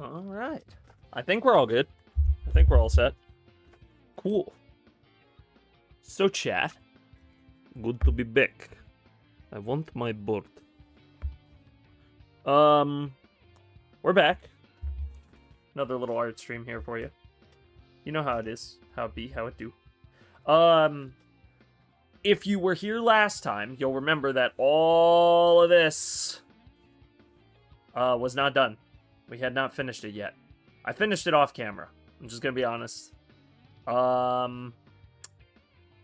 All right. I think we're all good. I think we're all set. Cool. So, chat. Good to be back. I want my board. We're back. Another little art stream here for you. You know how it is. How it be, how it do. If you were here last time, you'll remember that all of this was not done. We had not finished it yet. I finished it off camera. I'm just gonna be honest. I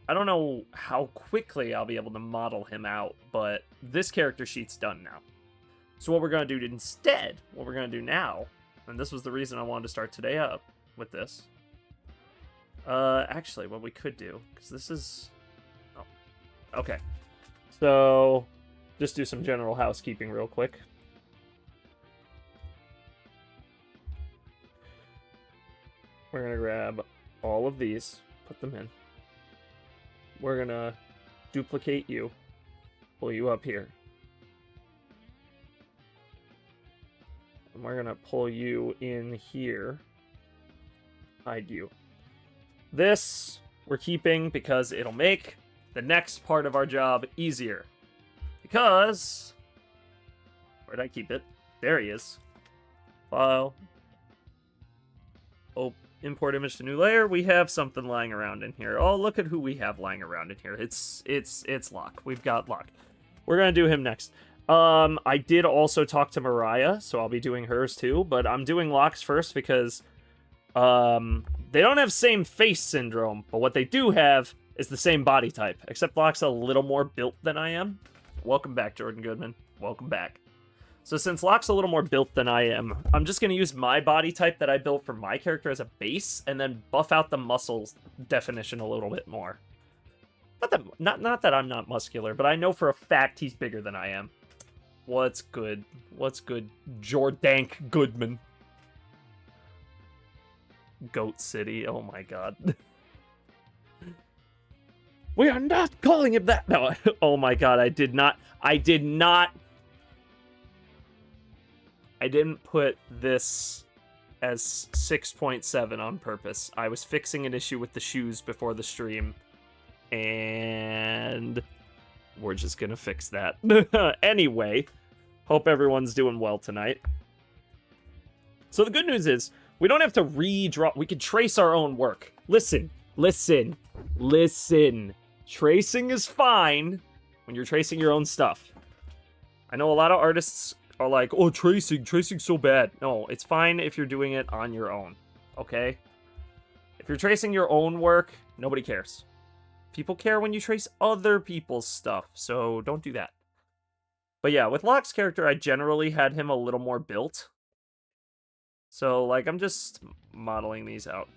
don't know how quickly I'll be able to model him out, but this character sheet's done now. So what we're gonna do instead, what we're gonna do now, and this was the reason I wanted to start today up with this. Actually, what we could do, because this is... Oh, okay. So, just do some general housekeeping real quick. We're going to grab all of these, put them in. We're going to duplicate you, pull you up here. And we're going to pull you in here, hide you. This we're keeping because it'll make the next part of our job easier. Because... Where'd I keep it? There he is. File. Oh, import image to new layer. We have something lying around in here. Oh, look at who we have lying around in here. It's Locke. We've got Locke. We're gonna do him next. I did also talk to Mariah, so I'll be doing hers too, but I'm doing Locke's first because they don't have same face syndrome, but what they do have is the same body type, except Locke's a little more built than I am. Welcome back, Jordan Goodman. Welcome back. So since Locke's a little more built than I am, I'm just going to use my body type that I built for my character as a base, and then buff out the muscles definition a little bit more. Not that I'm not muscular, but I know for a fact he's bigger than I am. What's good? What's good, Jordank Goodman? Goat City, oh my god. We are not calling him that! No, oh my god, I didn't put this as 6.7 on purpose. I was fixing an issue with the shoes before the stream, and we're just gonna fix that. Anyway, hope everyone's doing well tonight. So the good news is, we don't have to redraw. We can trace our own work. Listen. Tracing is fine when you're tracing your own stuff. I know a lot of artists are like, oh, tracing's so bad. No, it's fine if you're doing it on your own, okay? If you're tracing your own work, nobody cares. People care when you trace other people's stuff, so don't do that. But yeah, with Locke's character, I generally had him a little more built. So, like, I'm just modeling these out.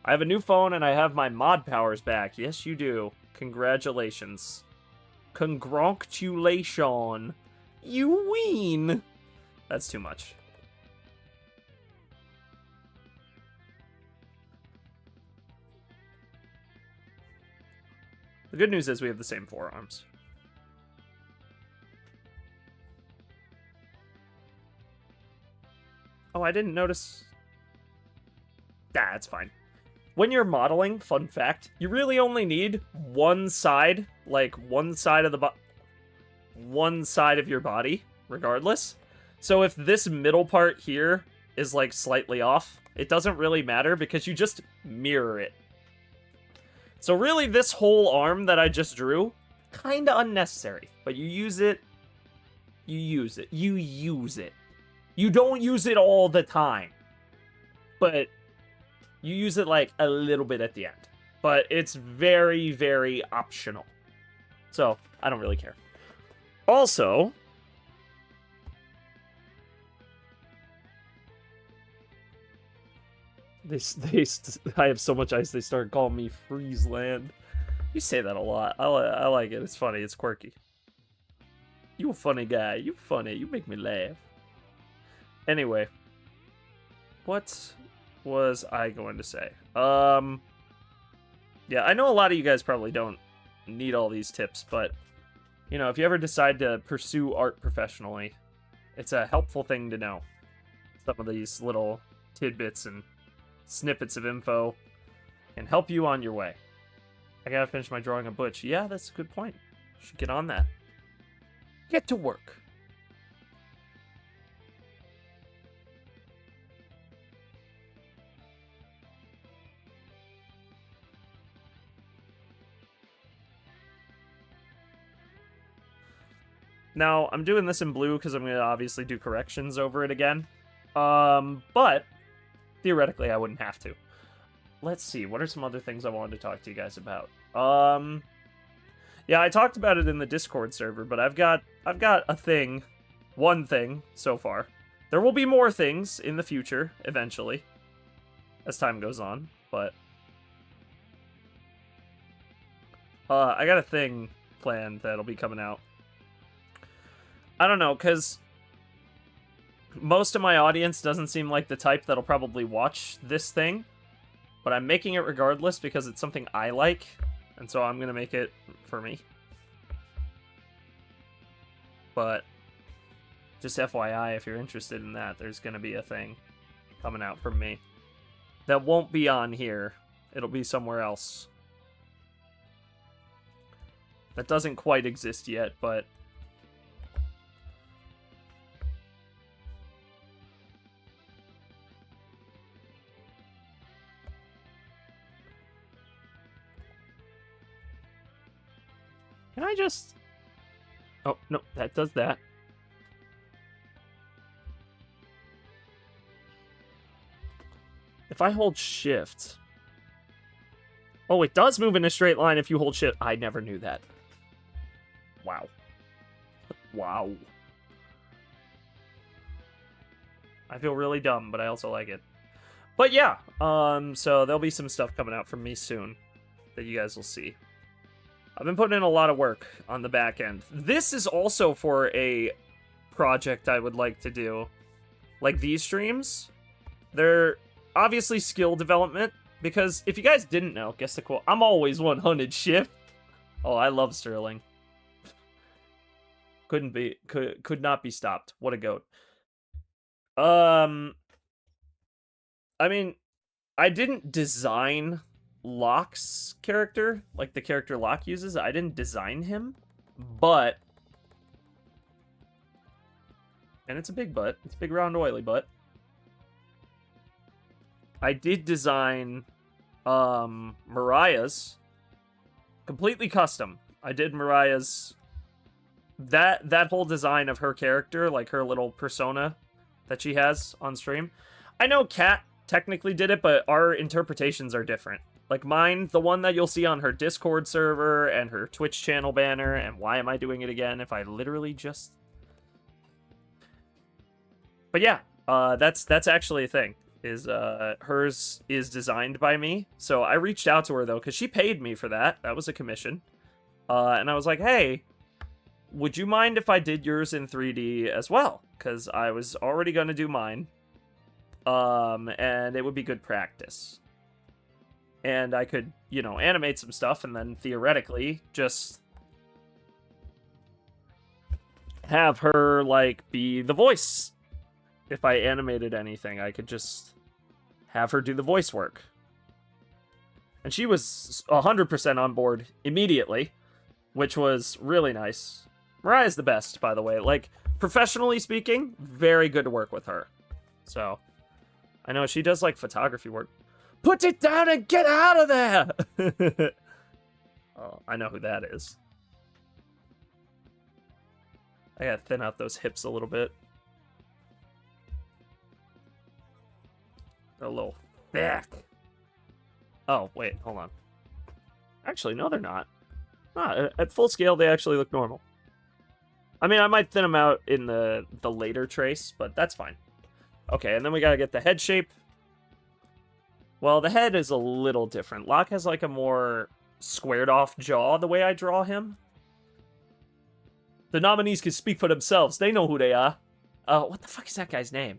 I have a new phone, and I have my mod powers back. Yes, you do. Congratulations. Congratulations. You win! That's too much. The good news is we have the same forearms. Oh, I didn't notice. That's fine. When you're modeling, fun fact, you really only need one side, like one side of your body, regardless. So if this middle part here is like slightly off, it doesn't really matter because you just mirror it. So really this whole arm that I just drew, kinda unnecessary, but you use it. You don't use it all the time, but you use it like a little bit at the end. But it's very, very optional. So, I don't really care. Also, I have so much ice they start calling me Freezeland. You say that a lot. I like it. It's funny. It's quirky. You a funny guy. You funny. You make me laugh. Anyway, what was I going to say? Yeah, I know a lot of you guys probably don't need all these tips, but, you know, if you ever decide to pursue art professionally, it's a helpful thing to know. some of these little tidbits and snippets of info can help you on your way. I gotta finish my drawing of Butch. Yeah, that's a good point. Should get on that. Get to work. Now, I'm doing this in blue because I'm going to obviously do corrections over it again. But theoretically, I wouldn't have to. Let's see. What are some other things I wanted to talk to you guys about? Yeah, I talked about it in the Discord server, but I've got a thing, one thing so far. There will be more things in the future, eventually, as time goes on, but I got a thing planned that'll be coming out. I don't know, because most of my audience doesn't seem like the type that'll probably watch this thing, but I'm making it regardless because it's something I like, and so I'm going to make it for me. But just FYI, if you're interested in that, there's going to be a thing coming out from me that won't be on here. It'll be somewhere else. That doesn't quite exist yet, but can I just... Oh, no, that does that. If I hold shift... Oh, it does move in a straight line if you hold shift. I never knew that. Wow. Wow. I feel really dumb, but I also like it. But yeah, so there'll be some stuff coming out from me soon that you guys will see. I've been putting in a lot of work on the back end. This is also for a project I would like to do. Like these streams, they're obviously skill development, because if you guys didn't know, guess the quote, I'm always 100 shift. Oh, I love Sterling. Could not be stopped. What a goat. I mean, I didn't design Locke's character, like the character Locke uses. I didn't design him, but... And it's a big butt. It's a big, round, oily butt. I did design Mariah's. Completely custom. I did Mariah's... That whole design of her character, like her little persona that she has on stream. I know Kat technically did it, but our interpretations are different. Like mine, the one that you'll see on her Discord server and her Twitch channel banner, and why am I doing it again if I literally just... But yeah, that's actually a thing. Is hers is designed by me. So I reached out to her though, because she paid me for that. That was a commission. And I was like, hey, would you mind if I did yours in 3D as well? Because I was already going to do mine. And it would be good practice. And I could, you know, animate some stuff and then theoretically just have her, like, be the voice. If I animated anything, I could just have her do the voice work. And she was 100% on board immediately, which was really nice. Mariah's the best, by the way. Like, professionally speaking, very good to work with her. So, I know she does, like, photography work. Put it down and get out of there! Oh, I know who that is. I gotta thin out those hips a little bit. They're a little thick. Oh, wait, hold on. Actually, no, they're not. At full scale, they actually look normal. I mean, I might thin them out in the later trace, but that's fine. Okay, and then we gotta get the head shape. Well, the head is a little different. Locke has like a more squared off jaw the way I draw him. The nominees can speak for themselves. They know who they are. What the fuck is that guy's name?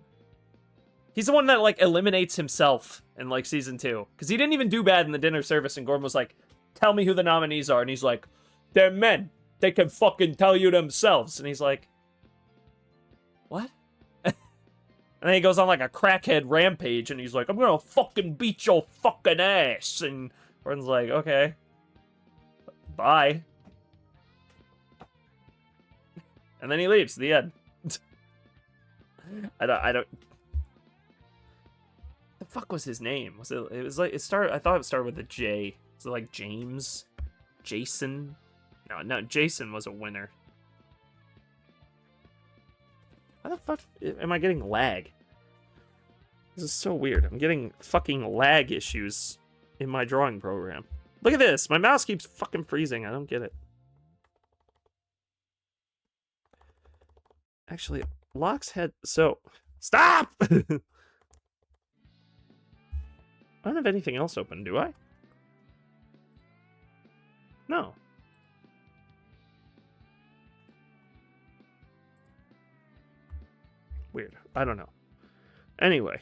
He's the one that like eliminates himself in like season 2. Because he didn't even do bad in the dinner service and Gordon was like, tell me who the nominees are. And he's like, they're men. They can fucking tell you themselves. And he's like, what? And then he goes on like a crackhead rampage, and he's like, I'm gonna fucking beat your fucking ass. And Gordon's like, okay. Bye. And then he leaves. The end. I don't. The fuck was his name? Was it? It was like it started. I thought it started with a J. Was it like James? Jason? No. Jason was a winner. How the fuck am I getting lag? This is so weird. I'm getting fucking lag issues in my drawing program. Look at this. My mouse keeps fucking freezing. I don't get it. Actually, Locke's head... So... Stop! I don't have anything else open, do I? No. Weird. I don't know. Anyway.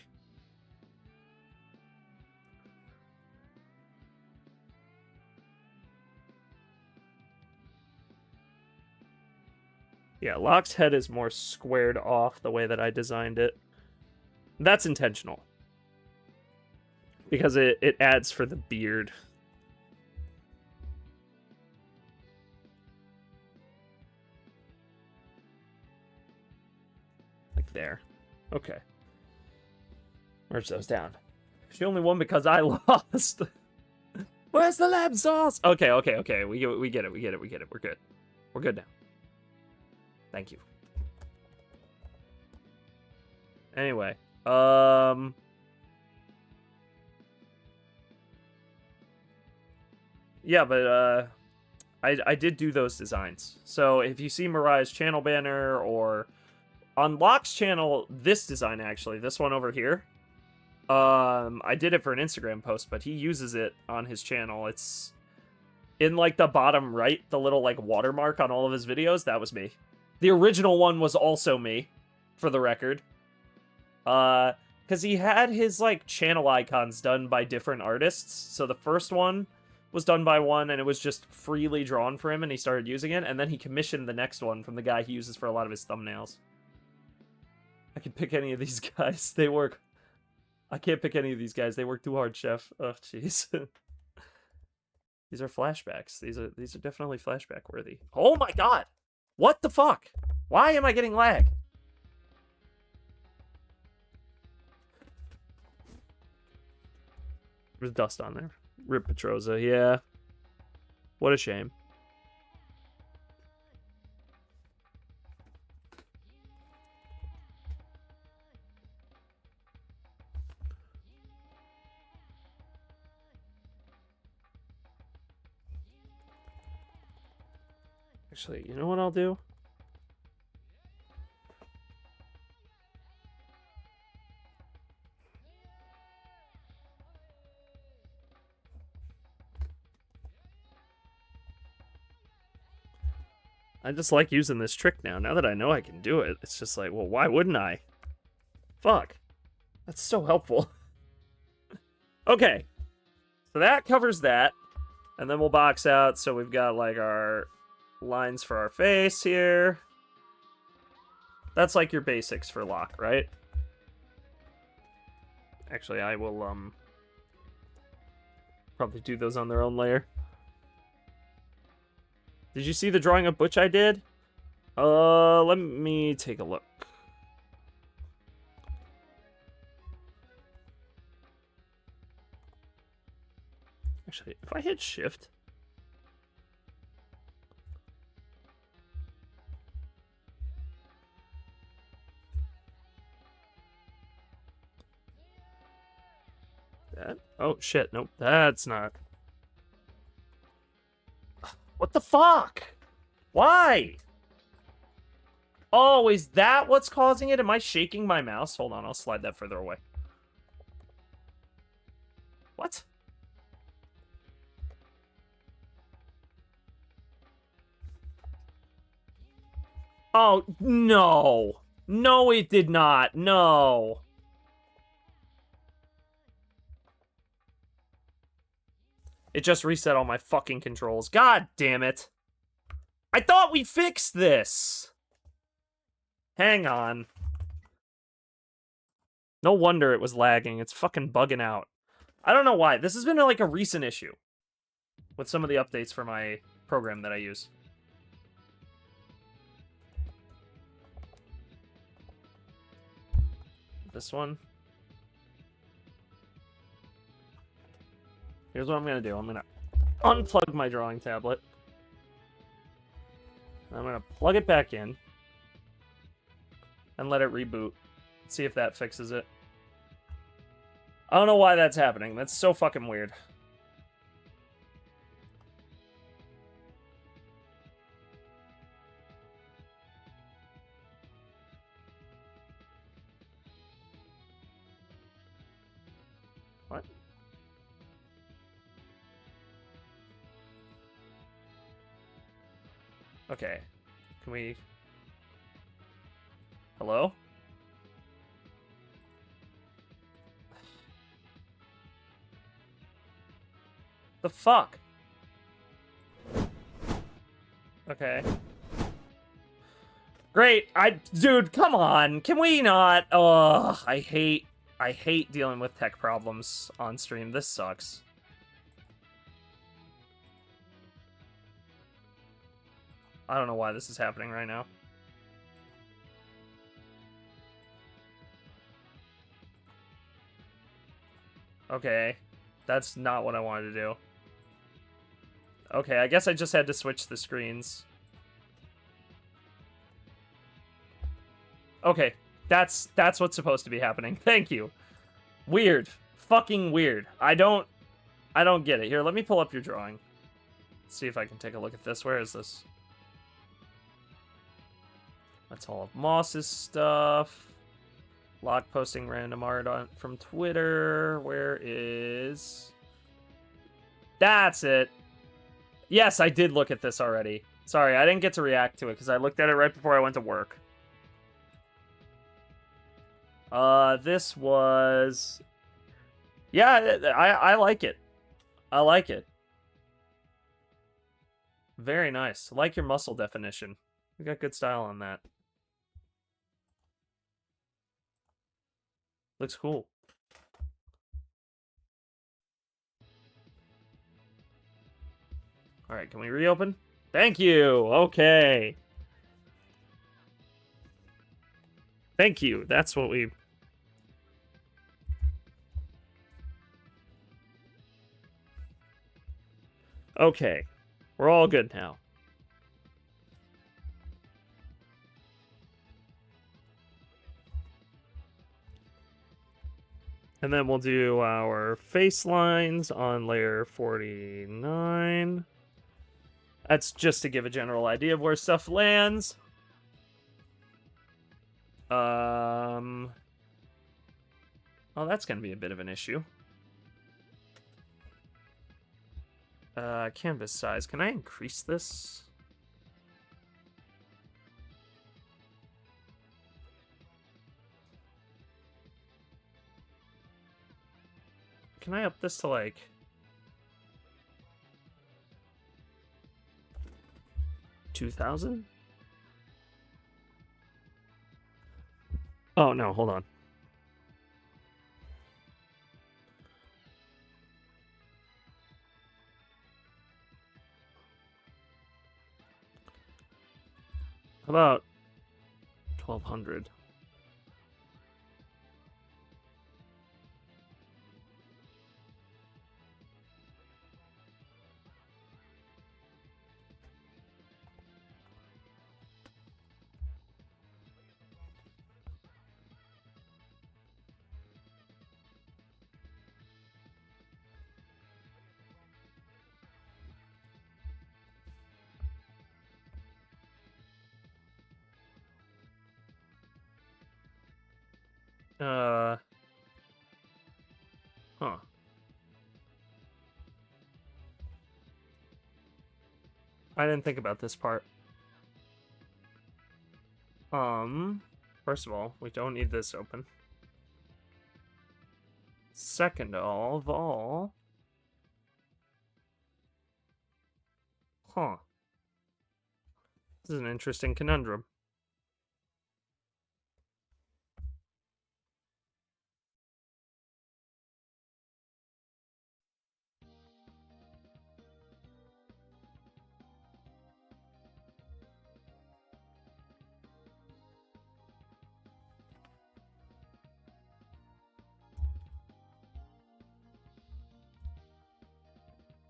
Yeah, Locke's head is more squared off the way that I designed it. That's intentional. Because it adds for the beard. Like there. Okay. Merge those down. She only won because I lost. Where's the lamb sauce? Okay. We get it. We're good. We're good now. Thank you. Anyway, yeah, but I did do those designs. So if you see Mariah's channel banner or on Locke's channel, this design actually, this one over here, I did it for an Instagram post, but he uses it on his channel. It's in like the bottom right, the little like watermark on all of his videos. That was me. The original one was also me, for the record. Because he had his, like, channel icons done by different artists. So the first one was done by one, and it was just freely drawn for him, and he started using it. And then he commissioned the next one from the guy he uses for a lot of his thumbnails. I can pick any of these guys. They work. I can't pick any of these guys. They work too hard, chef. Oh, jeez. These are flashbacks. These are definitely flashback worthy. Oh my god! What the fuck? Why am I getting lag? There's dust on there. Rip Petroza, yeah. What a shame. Actually, you know what I'll do? I just like using this trick now. Now that I know I can do it, it's just like, well, why wouldn't I? Fuck. That's so helpful. Okay. So that covers that. And then we'll box out. So we've got, like, our lines for our face here. That's, like, your basics for Locke, right? Actually, I will, probably do those on their own layer. Did you see the drawing of Butch I did? Let me take a look. Actually, if I hit shift. That? Oh, shit. Nope, that's not. What the fuck? Why? Oh, is that what's causing it? Am I shaking my mouse? Hold on, I'll slide that further away. What? Oh, no. No, it did not. No. It just reset all my fucking controls. God damn it. I thought we fixed this. Hang on. No wonder it was lagging. It's fucking bugging out. I don't know why. This has been like a recent issue with some of the updates for my program that I use. This one. Here's what I'm gonna do. I'm gonna unplug my drawing tablet. I'm gonna plug it back in and let it reboot. See if that fixes it. I don't know why that's happening. That's so fucking weird. What? Okay. Can we... Hello? The fuck? Okay. Great. Dude, come on. Can we not? Ugh, I hate dealing with tech problems on stream. This sucks. I don't know why this is happening right now. Okay. That's not what I wanted to do. Okay, I guess I just had to switch the screens. Okay, that's what's supposed to be happening. Thank you. Weird. Fucking weird. I don't get it. Here, let me pull up your drawing. See if I can take a look at this. Where is this? That's all of Moss's stuff. Lock posting random art from Twitter. Where is... That's it. Yes, I did look at this already. Sorry, I didn't get to react to it because I looked at it right before I went to work. This was... Yeah, I like it. I like it. Very nice. I like your muscle definition. You got good style on that. Looks cool. All right, can we reopen? Thank you. Okay. Thank you. That's what we... Okay. We're all good now. And then we'll do our face lines on layer 49. That's just to give a general idea of where stuff lands. Oh, that's going to be a bit of an issue. Canvas size. Can I increase this? Can I up this to, like... $2,000? Oh, no, hold on. How about 1,200? Huh. I didn't think about this part. First of all, we don't need this open. Second of all... Huh. This is an interesting conundrum.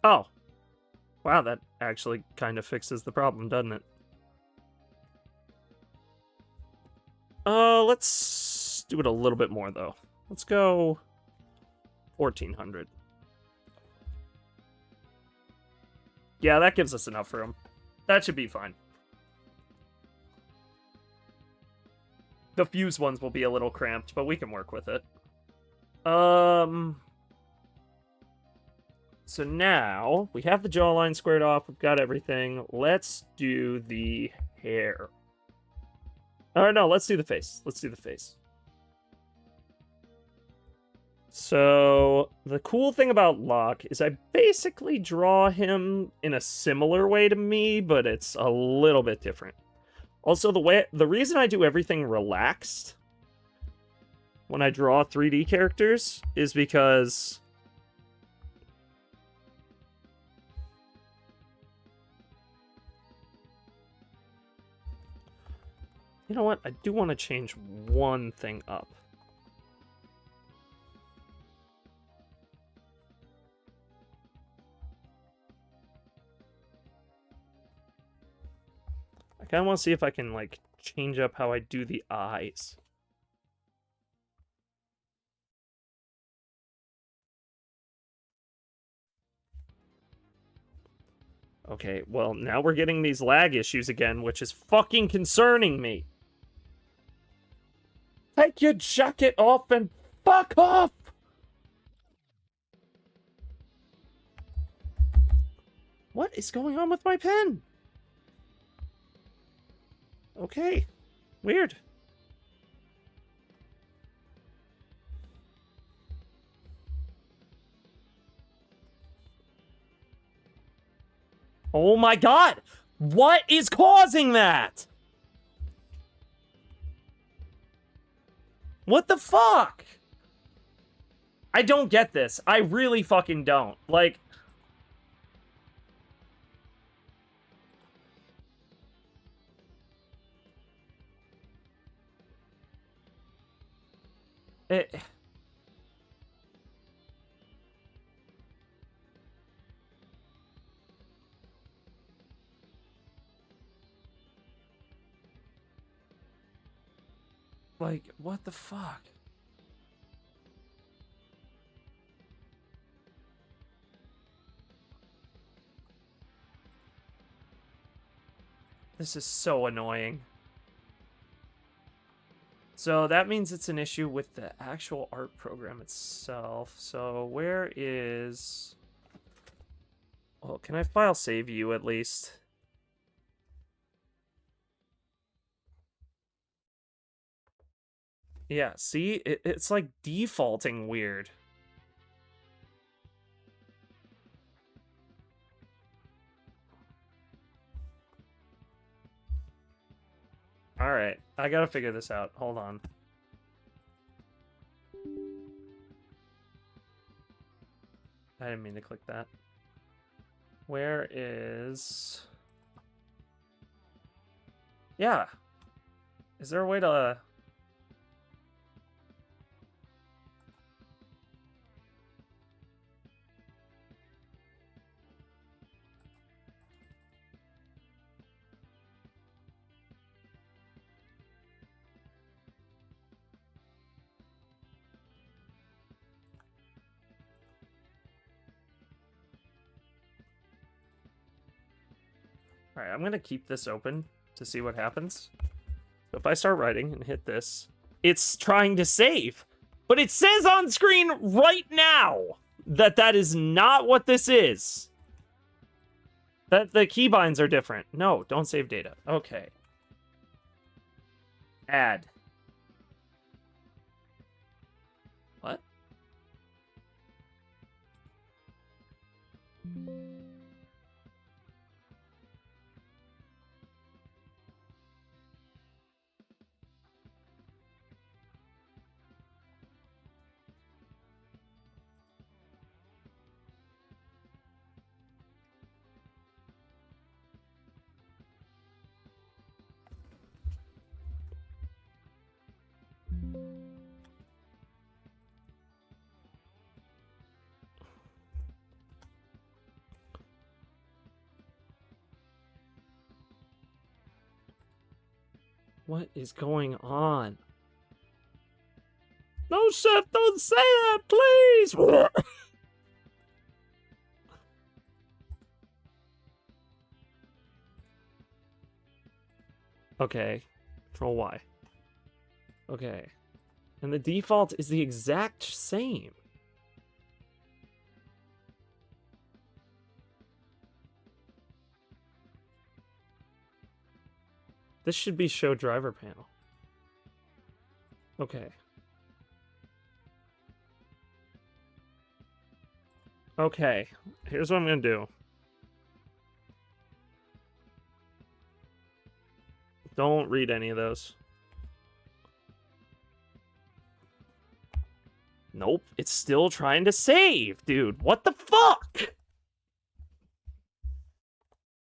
Oh. Wow, that actually kind of fixes the problem, doesn't it? Let's do it a little bit more, though. Let's go 1,400. Yeah, that gives us enough room. That should be fine. The fuse ones will be a little cramped, but we can work with it. So now, we have the jawline squared off, we've got everything. Let's do the hair. Oh, no, let's do the face. Let's do the face. So, the cool thing about Locke is I basically draw him in a similar way to me, but it's a little bit different. Also, the reason I do everything relaxed when I draw 3D characters is because you know what? I do want to change one thing up. I kind of want to see if I can, like, change up how I do the eyes. Okay, well, now we're getting these lag issues again, which is fucking concerning me. Take your jacket off and fuck off! What is going on with my pen? Okay, weird. Oh my god! What is causing that? What the fuck? I don't get this. I really fucking don't. Like... It... Like, what the fuck? This is so annoying. So that means it's an issue with the actual art program itself. So where is... Well, can I file save you at least? Yeah, see? It's like defaulting weird. Alright, I gotta figure this out. Hold on. I didn't mean to click that. Where is... Yeah. Is there a way to... Alright, I'm gonna keep this open to see what happens. So if I start writing and hit this, it's trying to save. But it says on screen right now that that is not what this is. That the keybinds are different. No, don't save data. Okay. Add. What? What is going on? No, Chef, don't say that, please! Okay. Control Y. Okay. And the default is the exact same. This should be show driver panel. Okay. Okay. Here's what I'm gonna do. Don't read any of those. Nope, it's still trying to save, dude. What the fuck?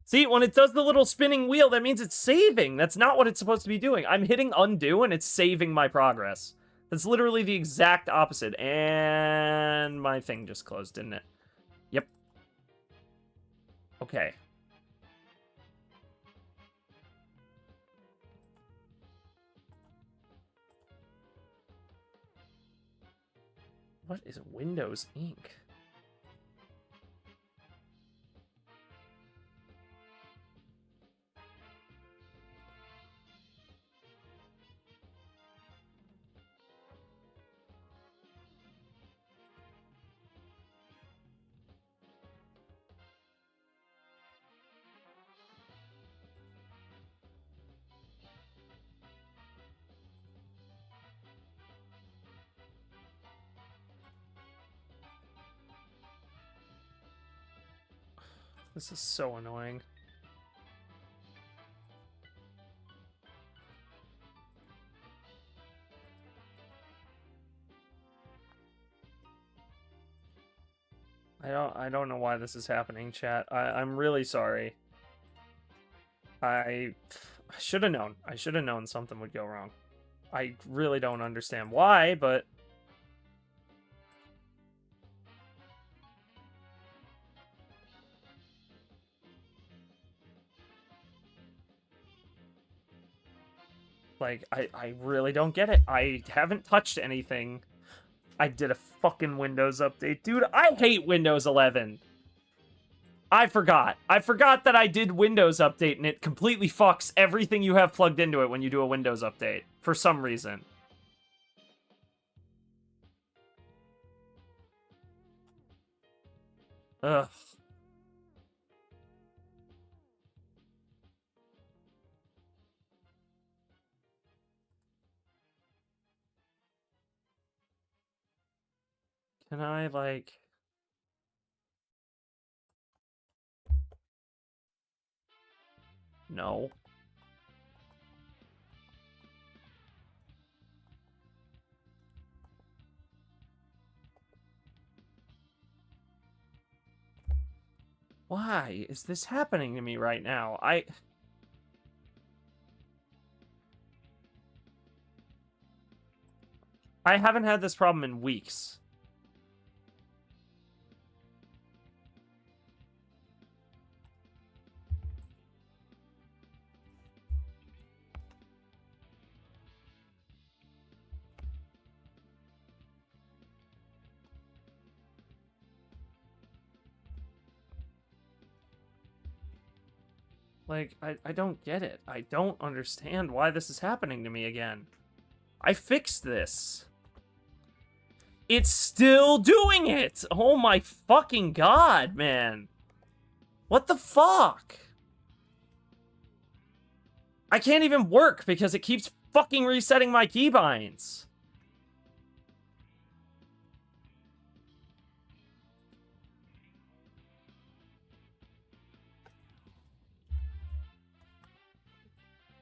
See, when it does the little spinning wheel, that means it's saving. That's not what it's supposed to be doing. I'm hitting undo and it's saving my progress. That's literally the exact opposite. And my thing just closed, didn't it? Yep. Okay. What is Windows Ink? This is so annoying. I don't know why this is happening, chat. I'm really sorry. I should have known. I should have known something would go wrong. I really don't understand why, but like, I really don't get it. I haven't touched anything. I did a fucking Windows update. Dude, I hate Windows 11. I forgot. I forgot that I did Windows update and it completely fucks everything you have plugged into it when you do a Windows update. For some reason. Ugh. Can I, like... No. Why is this happening to me right now? I haven't had this problem in weeks. Like, I don't get it. I don't understand why this is happening to me again. I fixed this. It's still doing it! Oh my fucking god, man. What the fuck? I can't even work because it keeps fucking resetting my keybinds.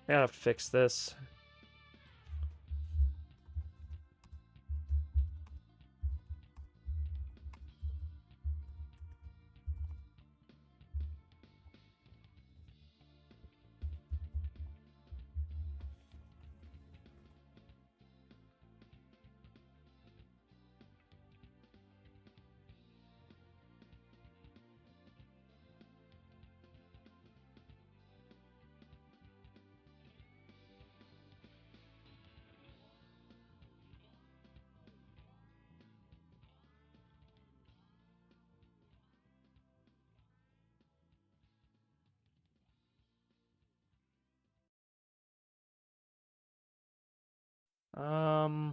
I gotta fix this. I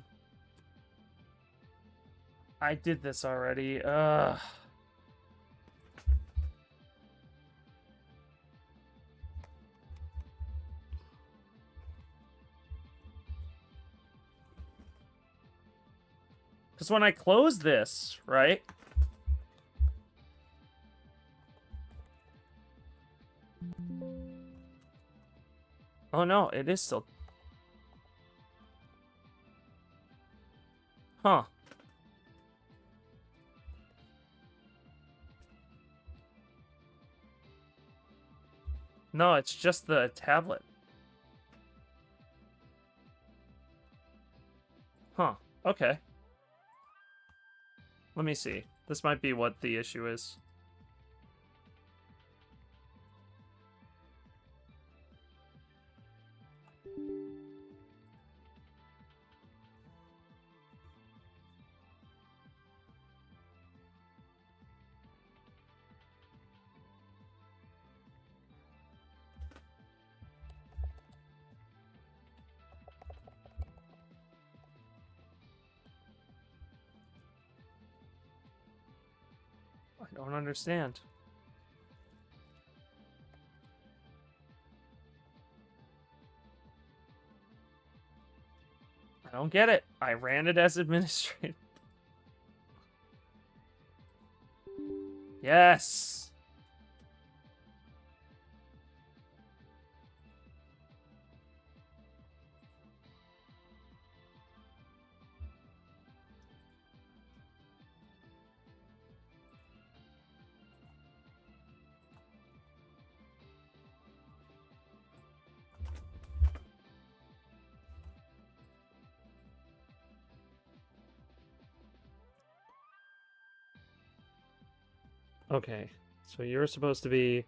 did this already. Because when I close this, right? Oh no, it is still... Huh. No, it's just the tablet. Huh. Okay. Let me see. This might be what the issue is. I don't understand. I don't get it. I ran it as administrator. Yes. Okay. So you're supposed to be...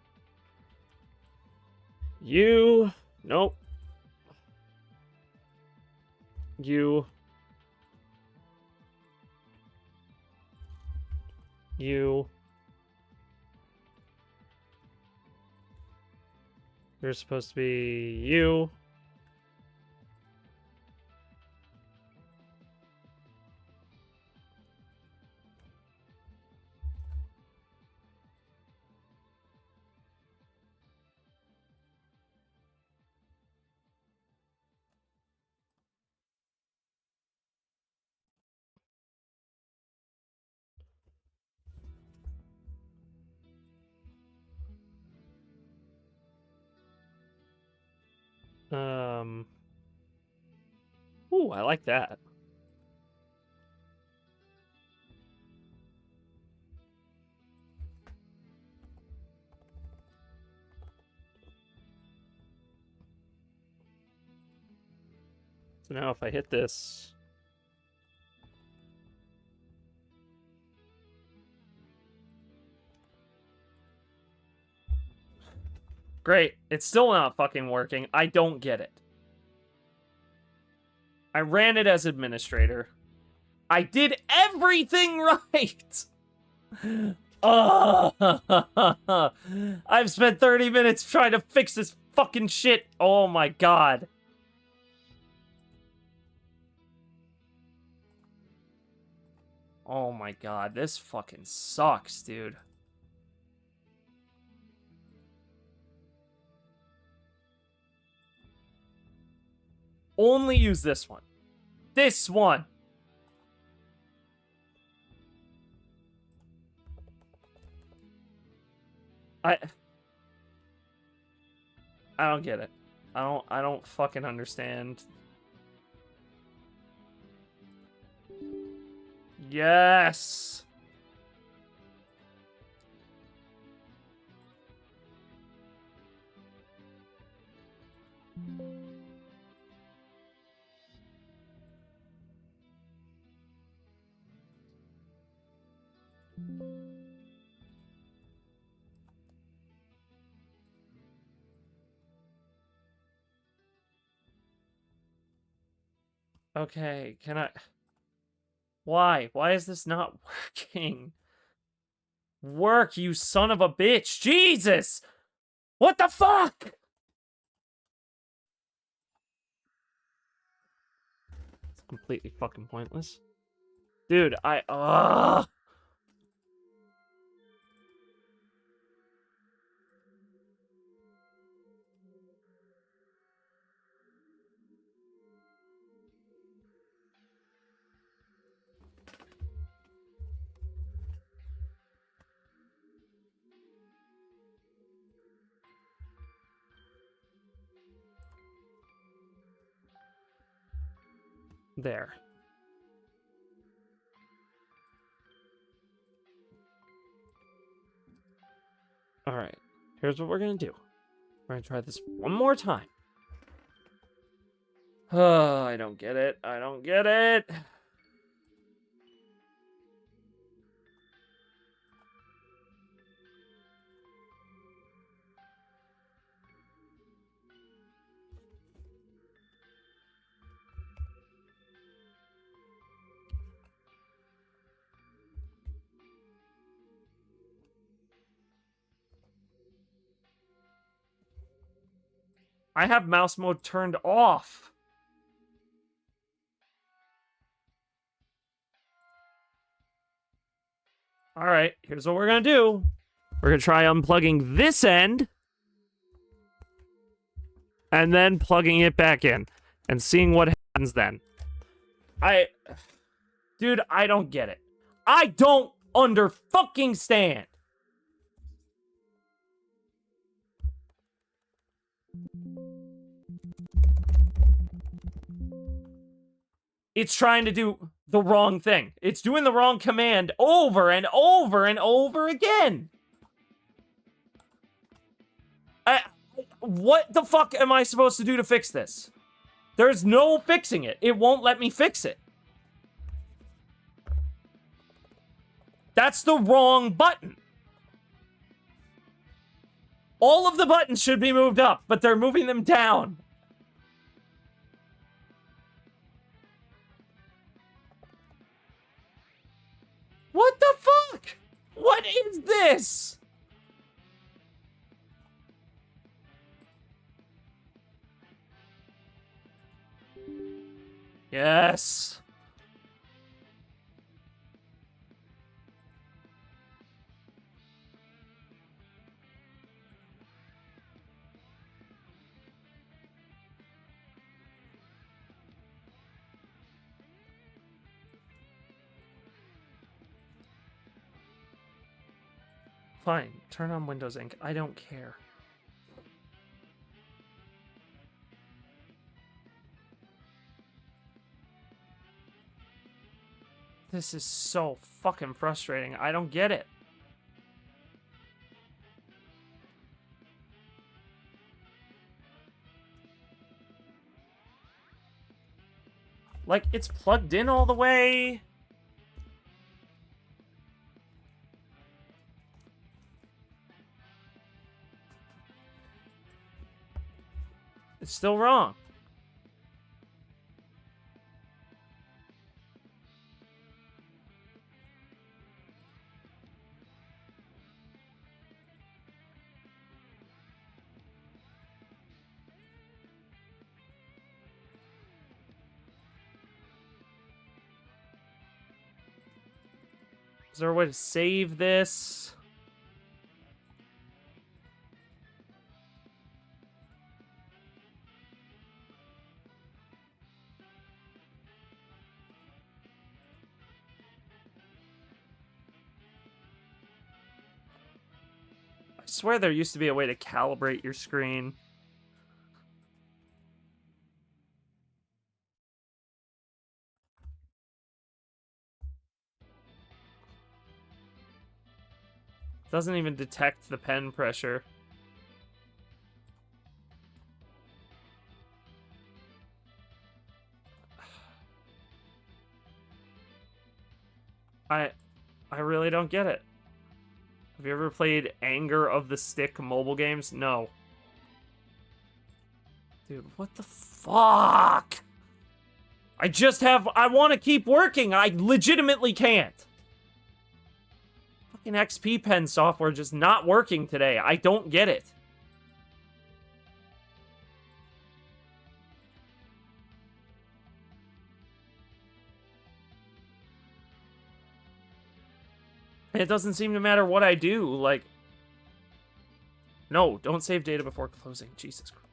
You... Nope. You... You... You're supposed to be... You... Ooh, I like that. So now if I hit this... Great. It's still not fucking working. I don't get it. I ran it as administrator. I did everything right! I've spent 30 minutes trying to fix this fucking shit. Oh my god. Oh my god, this fucking sucks, dude. Only use this one. This one. I don't get it. I don't fucking understand. Yes. Okay, can I... Why? Why is this not working? Work, you son of a bitch! Jesus! What the fuck? completely fucking pointless. Dude, There. Alright. Here's what we're gonna do. We're gonna try this one more time. Oh, I don't get it. I don't get it. I have mouse mode turned off. Alright, here's what we're gonna do. We're gonna try unplugging this end. And then plugging it back in. And seeing what happens then. Dude, I don't get it. I don't fucking stand. It's trying to do the wrong thing. It's doing the wrong command over and over and over again. What the fuck am I supposed to do to fix this? There's no fixing it. It won't let me fix it. That's the wrong button. All of the buttons should be moved up, but they're moving them down. What the fuck? What is this? Yes. Fine, turn on Windows Ink. I don't care. This is so fucking frustrating. I don't get it. Like, it's plugged in all the way. It's still wrong. Is there a way to save this? I swear there used to be a way to calibrate your screen. Doesn't even detect the pen pressure. I really don't get it. Have you ever played Anger of the Stick mobile games? No. Dude, what the fuck? I want to keep working. I legitimately can't. Fucking XP Pen software just not working today. I don't get it. It doesn't seem to matter what I do. Like, no, don't save data before closing. Jesus Christ.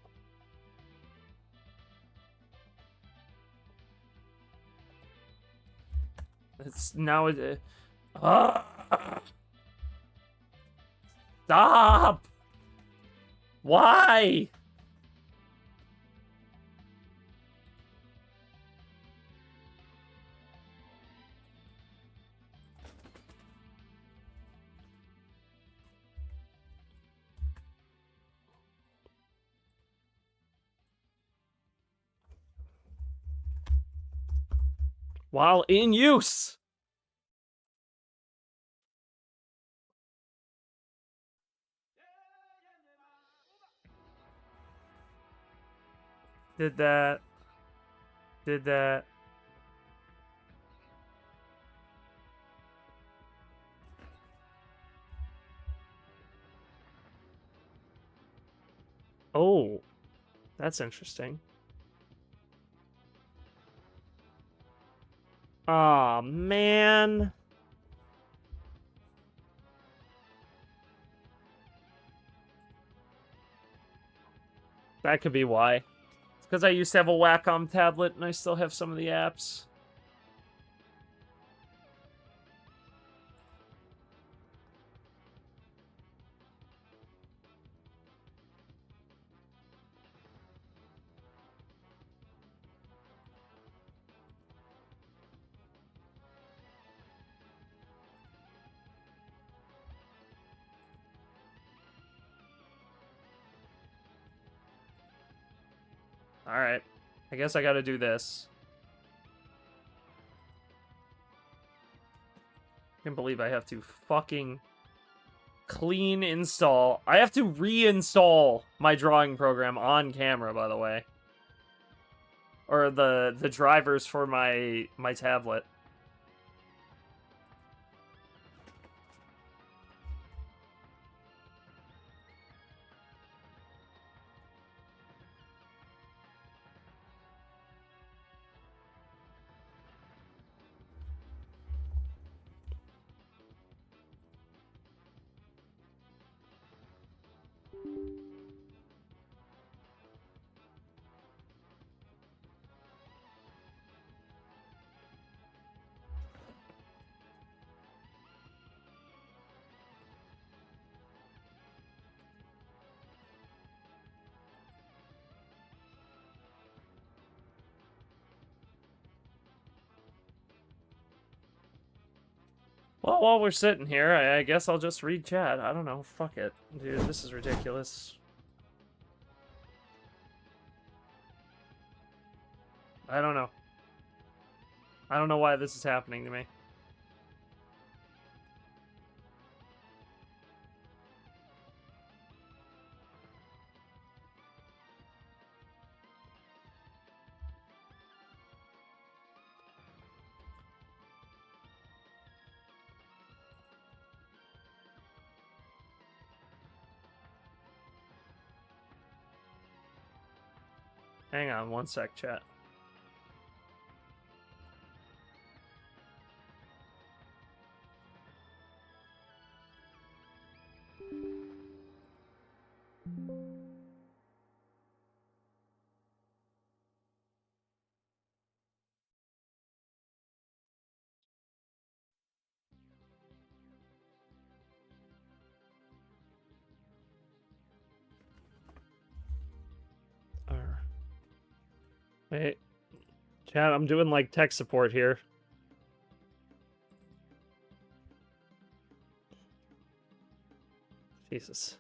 It's now. Stop! Why? While in use. Did that. Did that. Oh, that's interesting. Aw, man. That could be why. It's because I used to have a Wacom tablet and I still have some of the apps. Alright. I guess I gotta do this. Can't believe I have to fucking clean install. I have to reinstall my drawing program on camera, by the way. Or the drivers for my tablet. Well, while we're sitting here, I guess I'll just read chat. I don't know. Fuck it. Dude, this is ridiculous. I don't know. I don't know why this is happening to me. Hang on one sec, chat. Wait. Chat, I'm doing like tech support here. Jesus.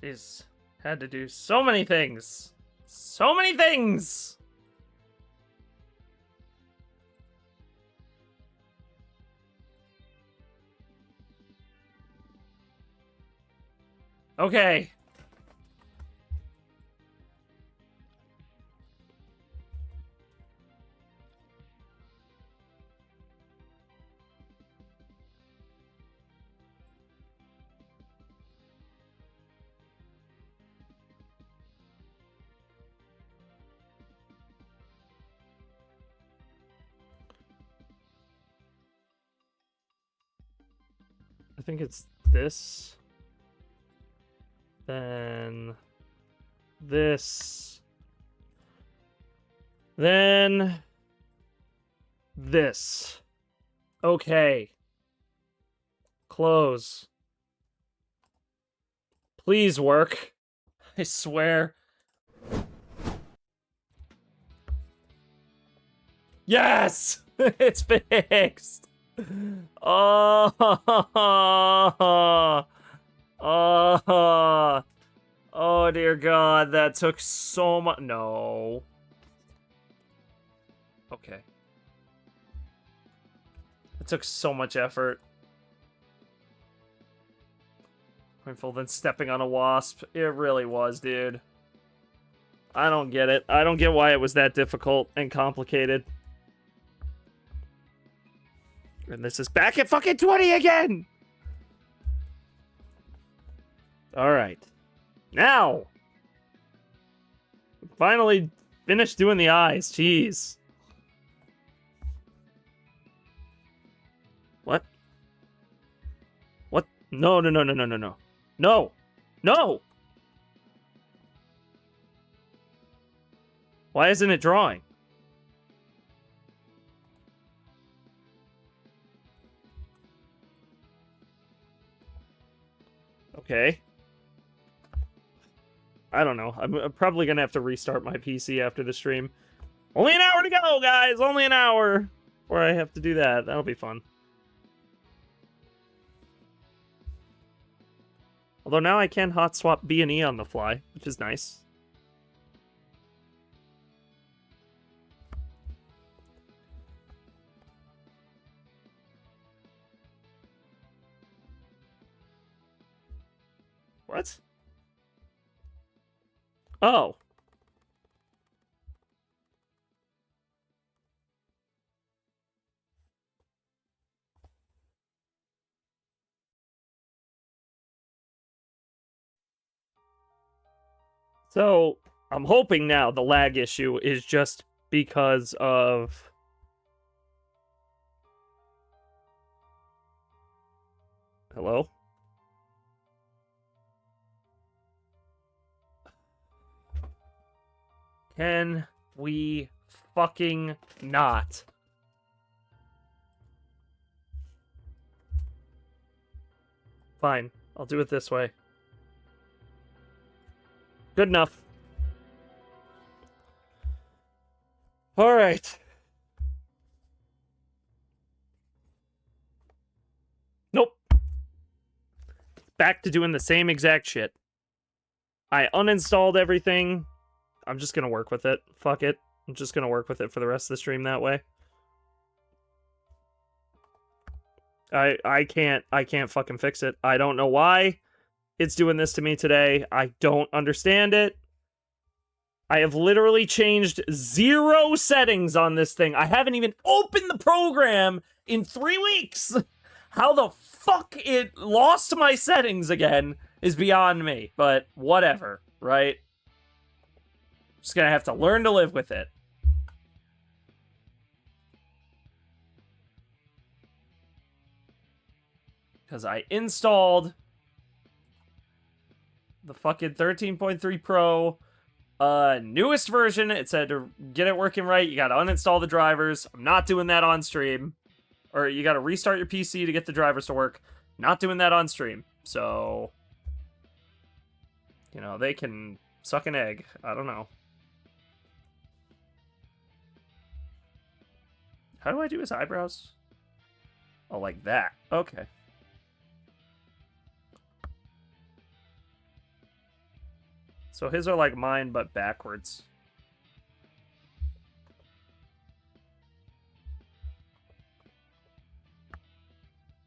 Jeez. Had to do so many things. So many things! Okay. I think it's this. Then this. Then this. Okay. Close. Please work. I swear. Yes! It's fixed! Oh, oh, oh, dear God, that took so much. No. Okay. It took so much effort. Painful than stepping on a wasp. It really was, dude. I don't get it. I don't get why it was that difficult and complicated. And this is back at fucking 20 again! Alright. Now! Finally finished doing the eyes. Jeez. What? What? No, no, no, no, no, no, no. No! No! Why isn't it drawing? Okay. I don't know. I'm probably gonna have to restart my PC after the stream. Only an hour to go, guys! Only an hour! Before I have to do that. That'll be fun. Although now I can hot swap B and E on the fly, which is nice. What? Oh. So, I'm hoping now the lag issue is just because of... Hello? Can we fucking not? Fine. I'll do it this way. Good enough. Alright. Nope. Back to doing the same exact shit. I uninstalled everything. I'm just gonna work with it. Fuck it. I'm just gonna work with it for the rest of the stream that way. I can't fucking fix it. I don't know why it's doing this to me today. I don't understand it. I have literally changed 0 settings on this thing. I haven't even opened the program in 3 weeks. How the fuck it lost my settings again is beyond me. But whatever, right? Just gonna have to learn to live with it. Because I installed the fucking 13.3 Pro, newest version. It said to get it working right, you gotta uninstall the drivers. I'm not doing that on stream. Or you gotta restart your PC to get the drivers to work. Not doing that on stream. So, you know, they can suck an egg. I don't know. How do I do his eyebrows? Oh, like that. Okay. So his are like mine, but backwards.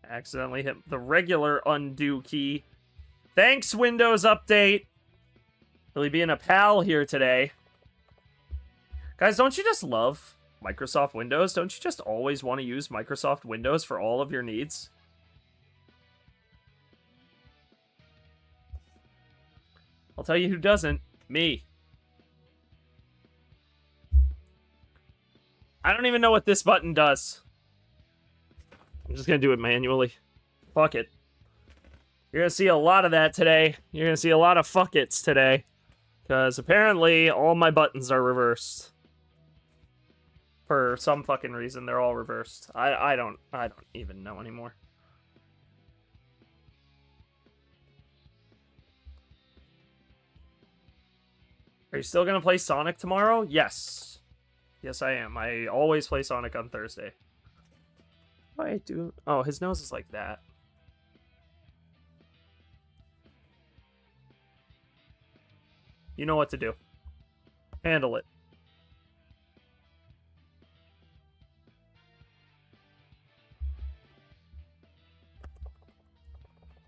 Accidentally hit the regular undo key. Thanks, Windows Update. Really being a pal here today. Guys, don't you just love Microsoft Windows? Don't you just always want to use Microsoft Windows for all of your needs? I'll tell you who doesn't. Me. I don't even know what this button does. I'm just going to do it manually. Fuck it. You're going to see a lot of that today. You're going to see a lot of fuck it's today. Because apparently all my buttons are reversed. For some fucking reason, they're all reversed. I don't even know anymore. Are you still going to play Sonic tomorrow? Yes. Yes, I am. I always play Sonic on Thursday. I do. Oh, his nose is like that. You know what to do. Handle it.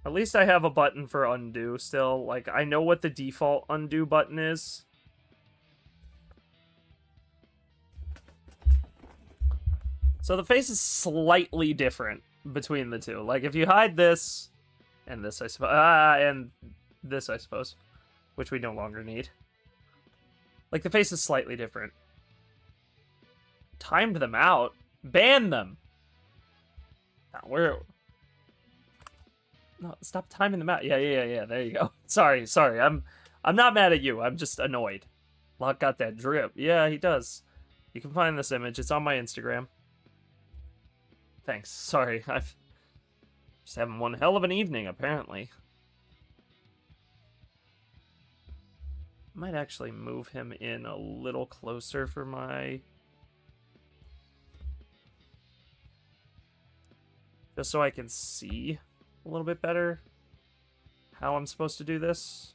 At least I have a button for undo still. Like, I know what the default undo button is. So the face is slightly different between the two. Like, if you hide this and this, I suppose, and this, I suppose, which we no longer need. Like, the face is slightly different. Timed them out. Ban them. No, stop timing them out. Yeah. There you go. Sorry. I'm not mad at you. I'm just annoyed. Locke got that drip. Yeah, he does. You can find this image. It's on my Instagram. Thanks. Sorry. I've just having one hell of an evening, apparently. Might actually move him in a little closer for my... just so I can see a little bit better how I'm supposed to do this.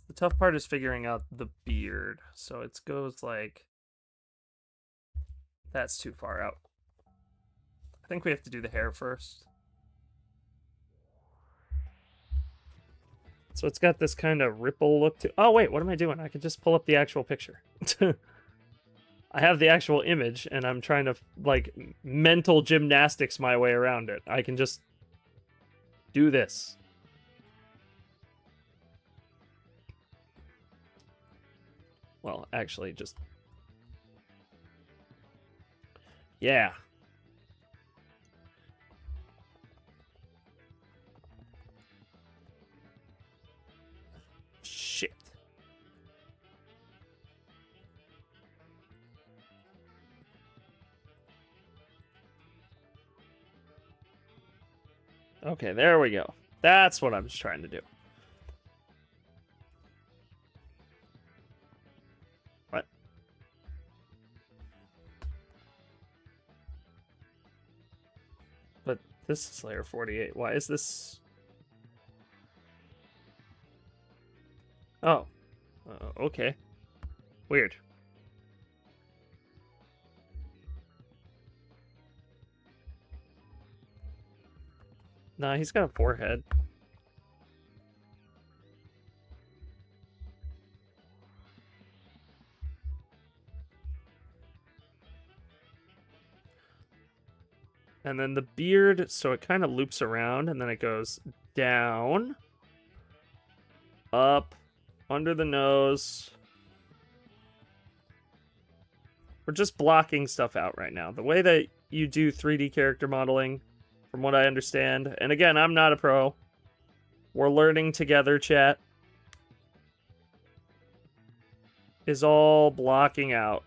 The tough part is figuring out the beard. So it goes like... that's too far out. I think we have to do the hair first. So it's got this kind of ripple look to... oh, wait, what am I doing? I can just pull up the actual picture. I have the actual image, and I'm trying to, like, mental gymnastics my way around it. I can just do this. Well, actually, just... yeah. Shit. Okay, there we go. That's what I was trying to do. What? But this is layer 48. Why is this... oh. Okay. Weird. Nah, he's got a forehead. And then the beard, so it kind of loops around, and then it goes down, up, under the nose. We're just blocking stuff out right now. The way that you do 3D character modeling, from what I understand, and again, I'm not a pro. We're learning together, chat. Is all blocking out.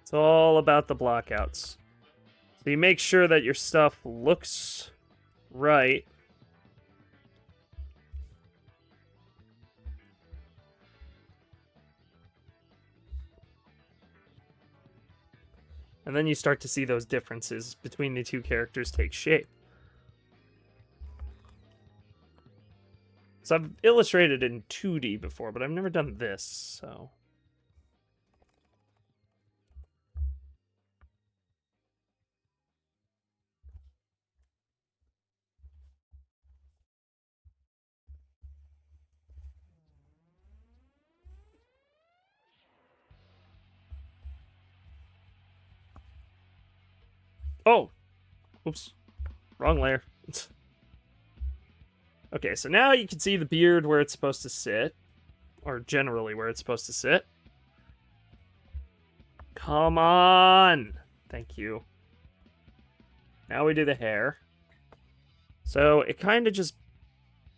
It's all about the blockouts. So you make sure that your stuff looks right. And then you start to see those differences between the two characters take shape. So I've illustrated in 2D before, but I've never done this, so... Oh! Oops. Wrong layer. Okay, so now you can see the beard where it's supposed to sit. Or generally where it's supposed to sit. Come on! Thank you. Now we do the hair. So it kind of just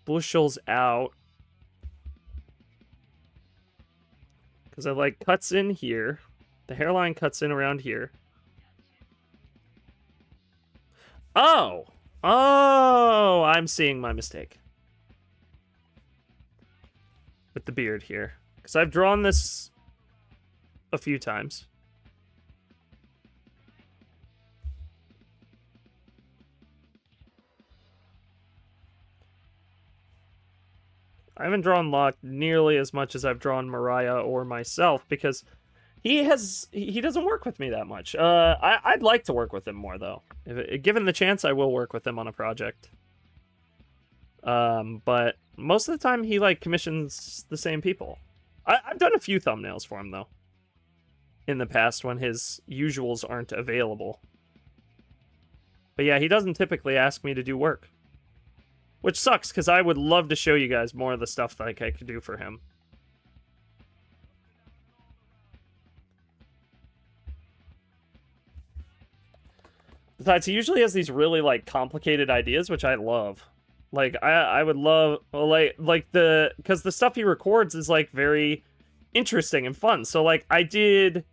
bushels out. Because it like cuts in here. The hairline cuts in around here. Oh! Oh! I'm seeing my mistake. With the beard here. Because I've drawn this a few times. I haven't drawn Locke nearly as much as I've drawn Mariah or myself because he doesn't work with me that much. I'd like to work with him more though. Given the chance, I will work with him on a project. But most of the time he like commissions the same people. I've done a few thumbnails for him though. In the past when his usuals aren't available. But yeah, he doesn't typically ask me to do work. Which sucks, because I would love to show you guys more of the stuff that I could do for him. Besides, he usually has these really, like, complicated ideas, which I love. Like, I would love, because the stuff he records is, like, very interesting and fun. So, like, I did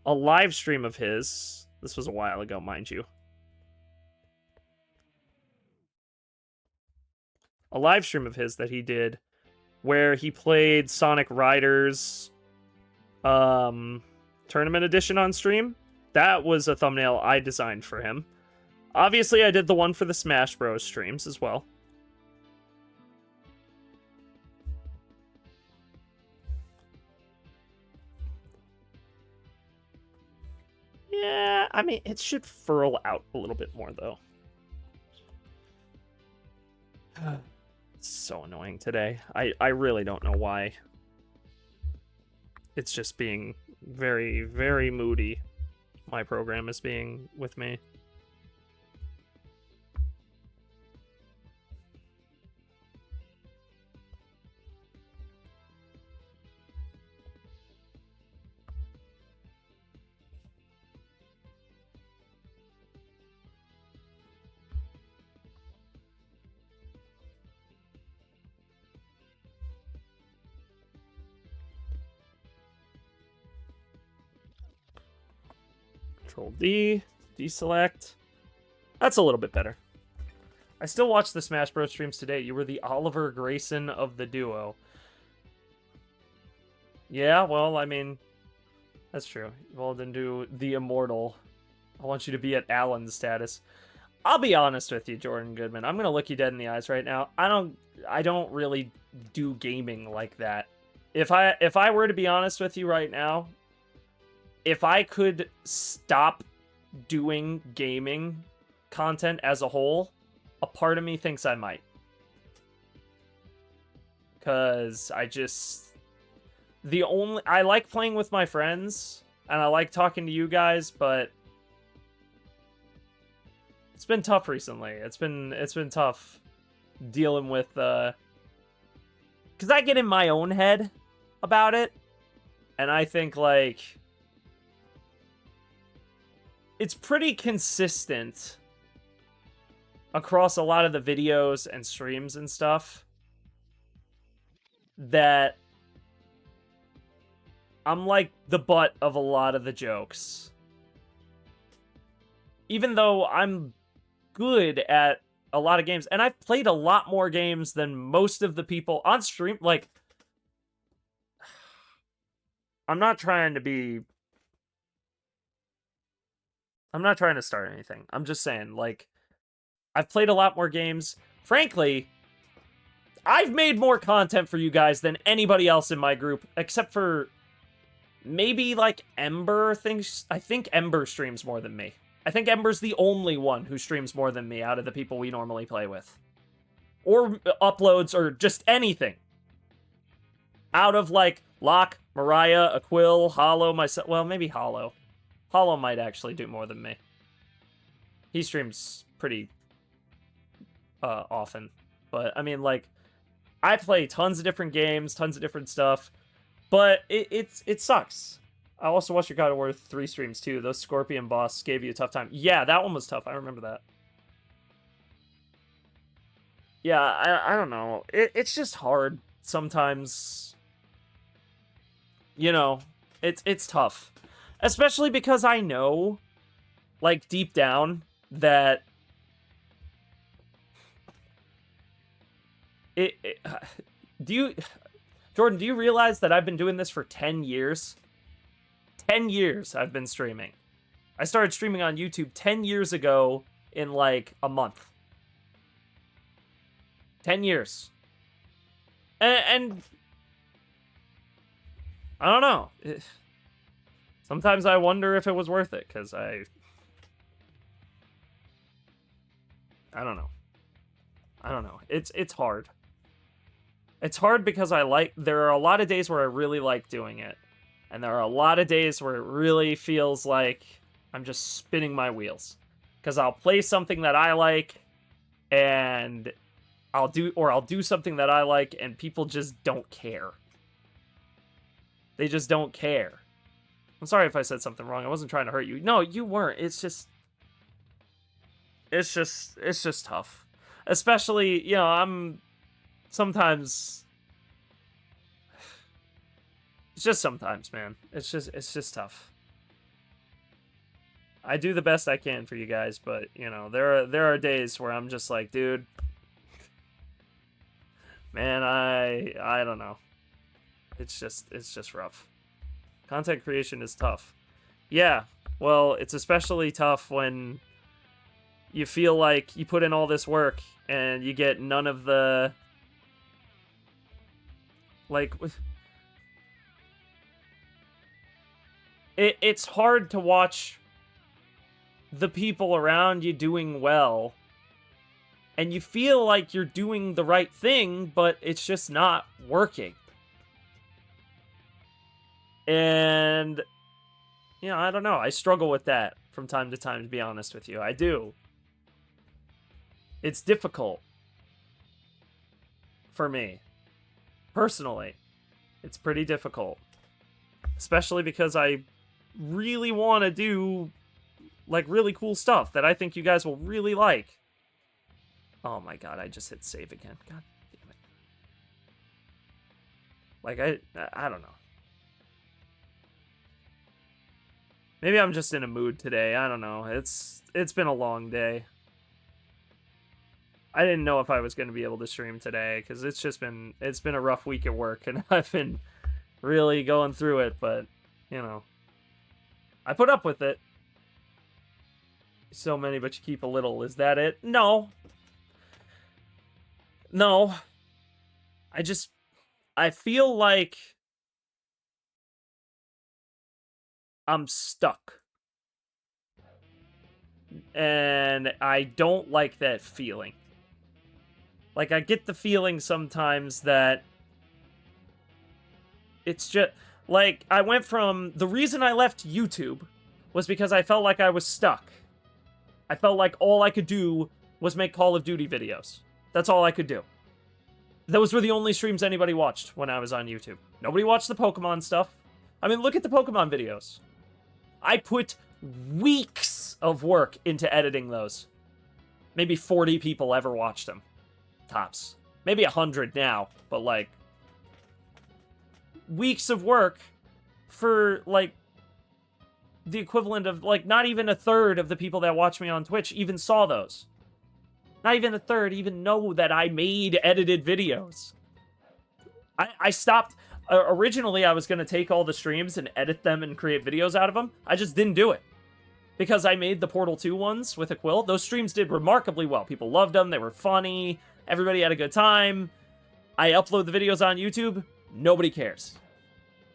a live stream of his. This was a while ago, mind you. A live stream of his that he did where he played Sonic Riders Tournament Edition on stream. That was a thumbnail I designed for him. Obviously, I did the one for the Smash Bros. Streams as well. Yeah, I mean, it should furl out a little bit more, though. It's so annoying today. I really don't know why. It's just being very, very moody. My program is being with me. Control D, deselect. That's a little bit better. I still watch the Smash Bros. Streams today. You were the Oliver Grayson of the duo. Yeah, well, I mean, that's true. Well, then do the Immortal. I want you to be at Alan's status. I'll be honest with you, Jordan Goodman. I'm gonna look you dead in the eyes right now. I don't really do gaming like that. If I were to be honest with you right now, if I could stop doing gaming content as a whole, a part of me thinks I might. Because I like playing with my friends, and I like talking to you guys, but it's been tough recently. It's been tough dealing with, because I get in my own head about it, and I think, like, it's pretty consistent across a lot of the videos and streams and stuff that I'm like the butt of a lot of the jokes. Even though I'm good at a lot of games, and I've played a lot more games than most of the people on stream, like, I'm not trying to be I'm not trying to start anything. I'm just saying, like, I've played a lot more games. Frankly, I've made more content for you guys than anybody else in my group, except for maybe, like, Ember thinks... I think Ember streams more than me. I think Ember's the only one who streams more than me out of the people we normally play with. Or uploads, or just anything. Out of, like, Locke, Mariah, Aquil, Hollow, myself... Well, maybe Hollow. Hollow might actually do more than me. He streams pretty often. But, I mean, like, I play tons of different games, tons of different stuff, but it sucks. I also watched your God of War 3 streams, too. Those Scorpion boss gave you a tough time. Yeah, that one was tough. I remember that. Yeah, I don't know. It's just hard sometimes. You know, it's tough. Especially because I know, like, deep down, that Jordan, do you realize that I've been doing this for 10 years? 10 years I've been streaming. I started streaming on YouTube 10 years ago in, like, a month. 10 years. And I don't know. Sometimes I wonder if it was worth it, because I don't know. I don't know. It's hard. It's hard because there are a lot of days where I really like doing it. And there are a lot of days where it really feels like I'm just spinning my wheels. Because I'll play something that I like, and I'll do something that I like, and people just don't care. They just don't care. I'm sorry if I said something wrong. I wasn't trying to hurt you. No, you weren't. It's just tough. Especially, you know, I'm sometimes... It's just sometimes, man. It's just tough. I do the best I can for you guys, but, you know, there are days where I'm just like, dude, man, I don't know. It's just rough. Content creation is tough. Yeah, well, it's especially tough when you feel like you put in all this work and you get none of the, like, it's hard to watch the people around you doing well, and you feel like you're doing the right thing, but it's just not working. And, you know, I don't know. I struggle with that from time to time, to be honest with you. I do. It's difficult for me. Personally, it's pretty difficult. Especially because I really want to do, like, really cool stuff that I think you guys will really like. Oh my god, I just hit save again. God damn it. Like, I don't know. Maybe I'm just in a mood today. I don't know. It's been a long day. I didn't know if I was going to be able to stream today, because it's been a rough week at work, and I've been really going through it, but, you know, I put up with it. So many, but you keep a little. Is that it? No. No. I feel like I'm stuck. And I don't like that feeling. Like, I get the feeling sometimes that it's just, like, I went from, the reason I left YouTube was because I felt like I was stuck. I felt like all I could do was make Call of Duty videos. That's all I could do. Those were the only streams anybody watched when I was on YouTube. Nobody watched the Pokemon stuff. I mean, look at the Pokemon videos. I put weeks of work into editing those. Maybe 40 people ever watched them. Tops. Maybe 100 now, but, like, weeks of work for, like, the equivalent of, like, not even a third of the people that watch me on Twitch even saw those. Not even a third even know that I made edited videos. I stopped. Originally, I was going to take all the streams and edit them and create videos out of them. I just didn't do it. because I made the Portal 2 ones with a quill. Those streams did remarkably well. People loved them. They were funny. Everybody had a good time. I upload the videos on YouTube. Nobody cares.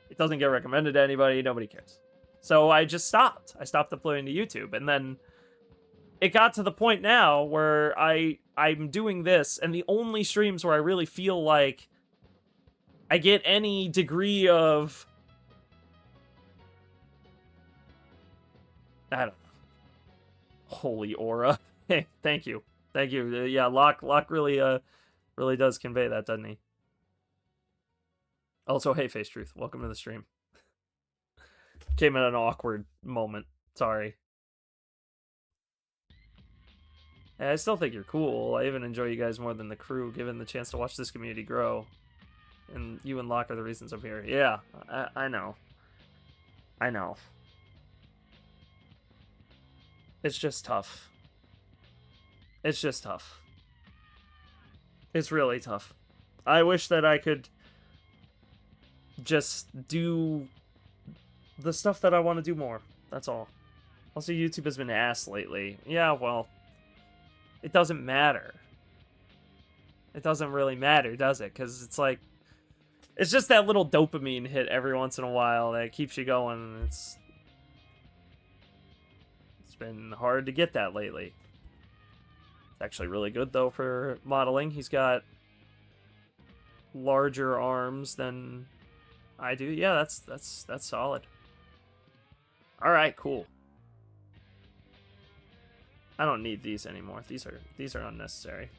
It doesn't get recommended to anybody. Nobody cares. So I just stopped. I stopped uploading to YouTube. And then it got to the point now where I'm doing this, and the only streams where I really feel like I get any degree of, I don't know, holy aura. Hey, thank you. Thank you. Yeah, Locke really really does convey that, doesn't he? Also, hey, Face Truth, welcome to the stream. Came at an awkward moment. Sorry. I still think you're cool. I even enjoy you guys more than the crew, given the chance to watch this community grow. And you and Locke are the reasons I'm here. Yeah, I know. I know. It's just tough. It's just tough. It's really tough. I wish that I could just do the stuff that I want to do more. That's all. Also, YouTube has been ass lately. Yeah, well, it doesn't matter. It doesn't really matter, does it? Because it's like, it's just that little dopamine hit every once in a while that keeps you going. It's been hard to get that lately. It's actually really good, though, for modeling. He's got larger arms than I do. Yeah, that's solid. All right, cool. I don't need these anymore. These are unnecessary.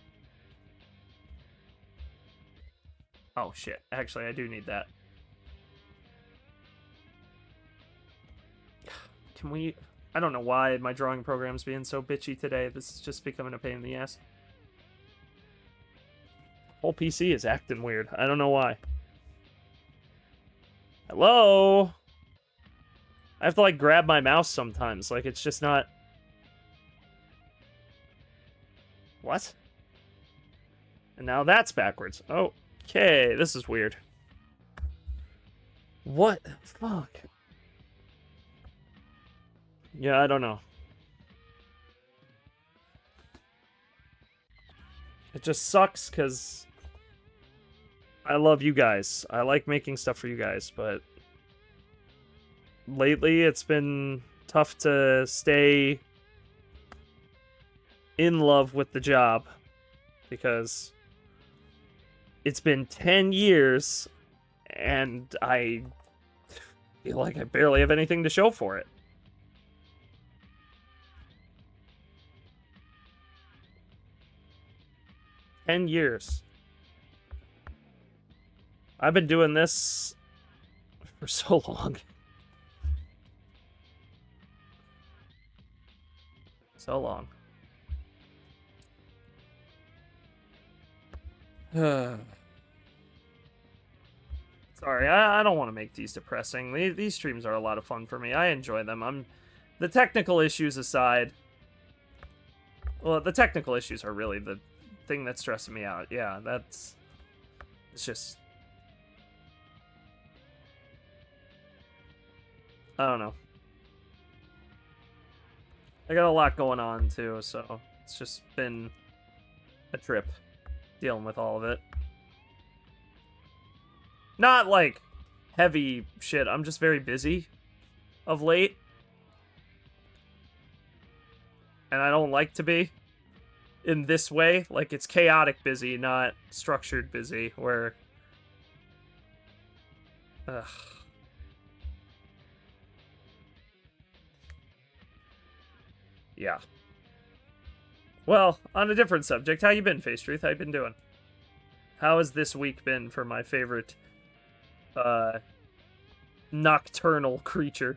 Oh shit. Actually, I do need that. Can we... I don't know why my drawing program's being so bitchy today. This is just becoming a pain in the ass. Whole PC is acting weird. I don't know why. Hello? I have to, like, grab my mouse sometimes. Like, it's just not... What? And now that's backwards. Okay, this is weird. What the fuck? Yeah, I don't know. It just sucks, because I love you guys. I like making stuff for you guys, but lately it's been tough to stay in love with the job, because it's been 10 years, and I feel like I barely have anything to show for it. Ten years. I've been doing this for so long. So long. Sorry, I don't want to make these depressing. These streams are a lot of fun for me. I enjoy them. The technical issues aside... Well, the technical issues are really the thing that's stressing me out. Yeah, it's just... I don't know. I got a lot going on, too, so it's just been a trip dealing with all of it. Not, like, heavy shit. I'm just very busy of late. And I don't like to be in this way. Like, it's chaotic busy, not structured busy, where... Ugh. Yeah. Well, on a different subject, how you been, Face Truth? How you been doing? How has this week been for my favorite, nocturnal creature?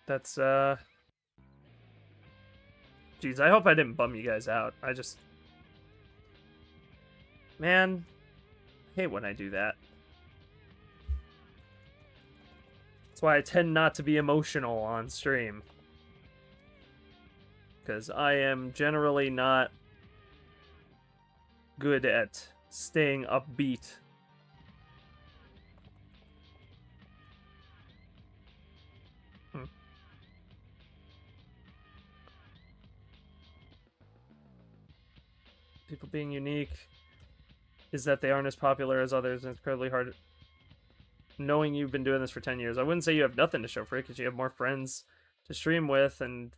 That's, Jeez, I hope I didn't bum you guys out. I just... Man, I hate when I do that. That's why I tend not to be emotional on stream. Because I am generally not good at staying upbeat. People being unique is that they aren't as popular as others, and it's incredibly hard. Knowing you've been doing this for 10 years, I wouldn't say you have nothing to show for it, because you have more friends to stream with and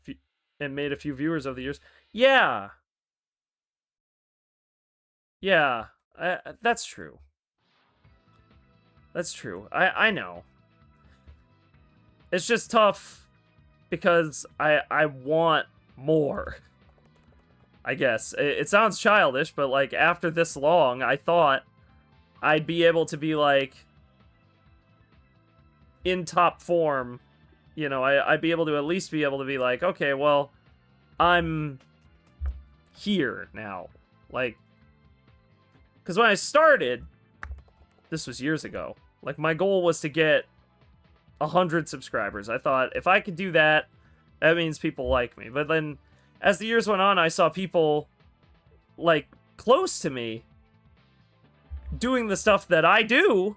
made a few viewers over the years. Yeah. Yeah. That's true. That's true. I know. It's just tough because I want more. I guess. It sounds childish, but like after this long, I thought I'd be able to be like in top form. You know, I'd be able to at least be able to be like, okay, well, I'm here now. Like, because when I started, this was years ago, like my goal was to get 100 subscribers. I thought if I could do that, that means people like me. But then as the years went on, I saw people like close to me doing the stuff that I do.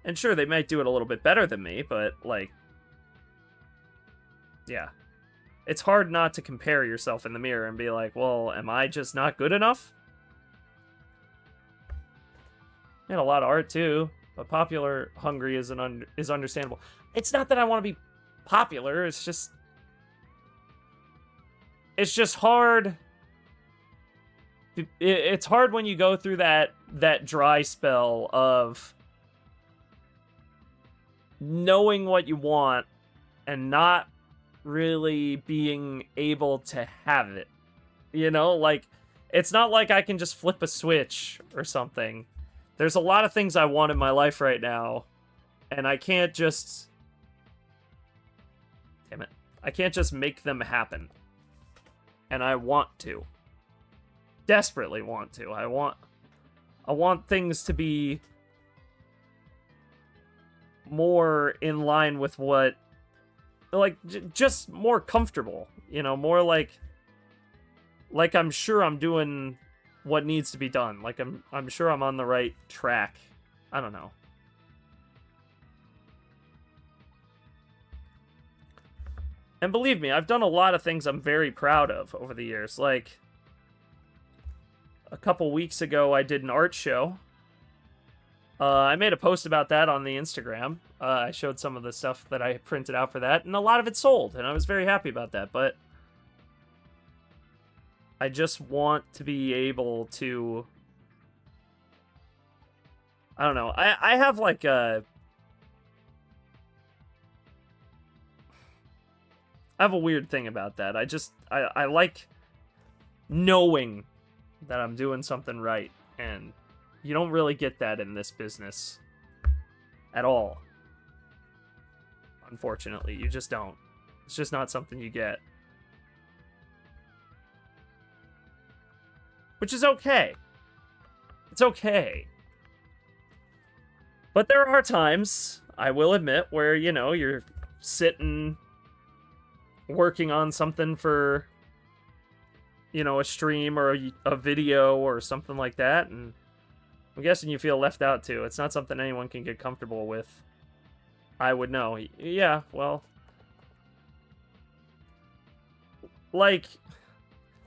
And sure, they might do it a little bit better than me, but like, yeah. It's hard not to compare yourself in the mirror and be like, well, am I just not good enough? I had a lot of art too, but popular hungry is understandable. It's not that I want to be popular, it's just hard. It's hard when you go through that dry spell of knowing what you want and not really being able to have it. You know, like, it's not like I can just flip a switch or something. There's a lot of things I want in my life right now, and I can't just... Damn it. I can't just make them happen. And I want to. Desperately want to. I want things to be more in line with what... Like, just more comfortable. You know, more like I'm sure I'm doing what needs to be done. Like I'm sure I'm on the right track. I don't know. And believe me, I've done a lot of things I'm very proud of over the years. Like, a couple weeks ago, I did an art show. I made a post about that on the Instagram. I showed some of the stuff that I printed out for that, and a lot of it sold, and I was very happy about that, but I just want to be able to... I don't know. I have, like, a... I have a weird thing about that. I like knowing that I'm doing something right, and you don't really get that in this business at all. Unfortunately, you just don't. It's just not something you get. Which is okay. It's okay. But there are times, I will admit, where, you know, you're sitting working on something for, you know, a stream or a video or something like that, and I'm guessing you feel left out too. It's not something anyone can get comfortable with. I would know. Yeah, well... Like,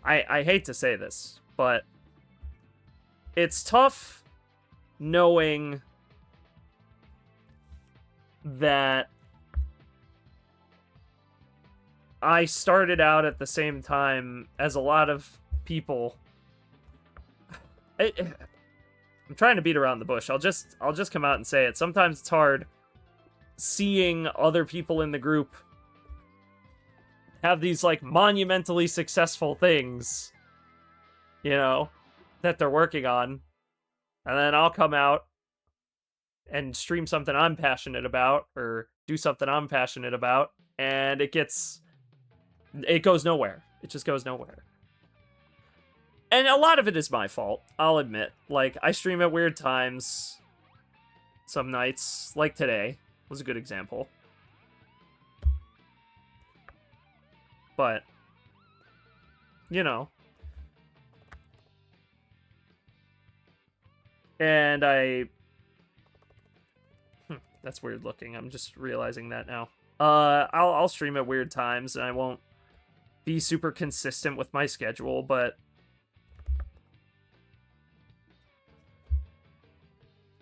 I hate to say this, but it's tough knowing that I started out at the same time as a lot of people. I'm trying to beat around the bush. I'll just come out and say it. Sometimes it's hard seeing other people in the group have these, like, monumentally successful things, you know, that they're working on. And then I'll come out and stream something I'm passionate about, or do something I'm passionate about, and it goes nowhere. It just goes nowhere. And a lot of it is my fault, I'll admit. Like, I stream at weird times some nights, like today was a good example. But, you know. And that's weird looking. I'm just realizing that now. I'll stream at weird times, and I won't be super consistent with my schedule, but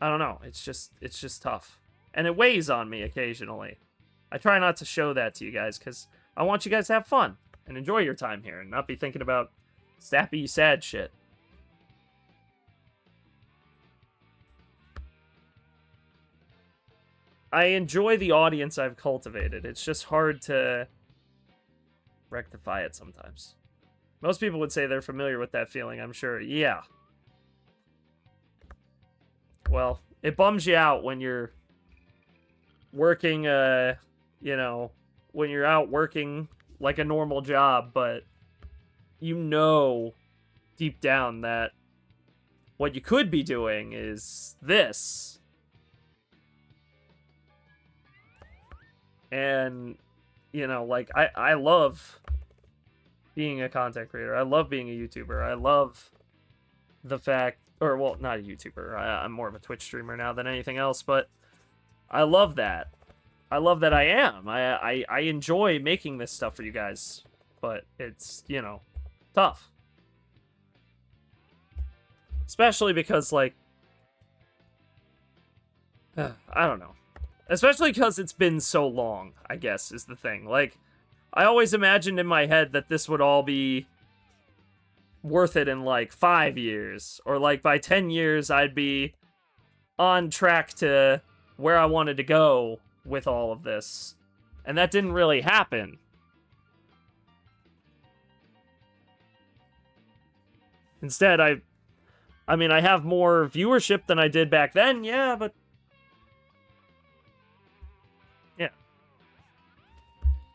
I don't know. It's just tough. And it weighs on me occasionally. I try not to show that to you guys, because I want you guys to have fun and enjoy your time here and not be thinking about sappy, sad shit. I enjoy the audience I've cultivated. It's just hard to rectify it sometimes. Most people would say they're familiar with that feeling, I'm sure. Yeah. Well, it bums you out when you're working, you know, when you're out working like a normal job, but you know deep down that what you could be doing is this. And, you know, like, I love being a content creator. I love being a YouTuber. I love the fact, or, well, not a YouTuber. I'm more of a Twitch streamer now than anything else, but I love that. I love that I am. I enjoy making this stuff for you guys, but it's, you know, tough. Especially because, like, I don't know. Especially because it's been so long, I guess, is the thing. Like, I always imagined in my head that this would all be worth it in, like, 5 years. Or, like, by 10 years, I'd be on track to where I wanted to go with all of this. And that didn't really happen. Instead, I mean, I have more viewership than I did back then, yeah, but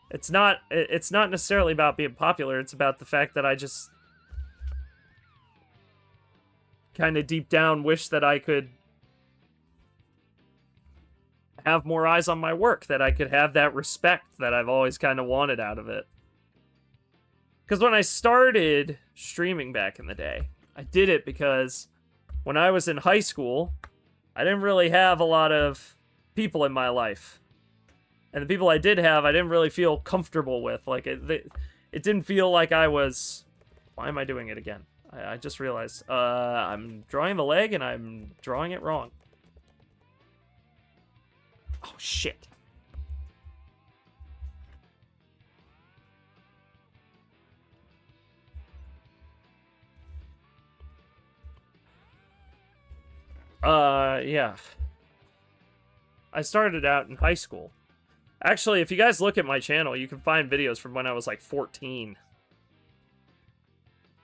it's not necessarily about being popular. It's about the fact that I just kind of deep down wish that I could have more eyes on my work, that I could have that respect that I've always kind of wanted out of it. Because when I started streaming back in the day, I did it because when I was in high school, I didn't really have a lot of people in my life. And the people I did have, I didn't really feel comfortable with. Like, it didn't feel like I was... Why am I doing it again? I just realized. I'm drawing the leg, and I'm drawing it wrong. Oh, shit. Yeah. I started out in high school. Actually, if you guys look at my channel, you can find videos from when I was like 14.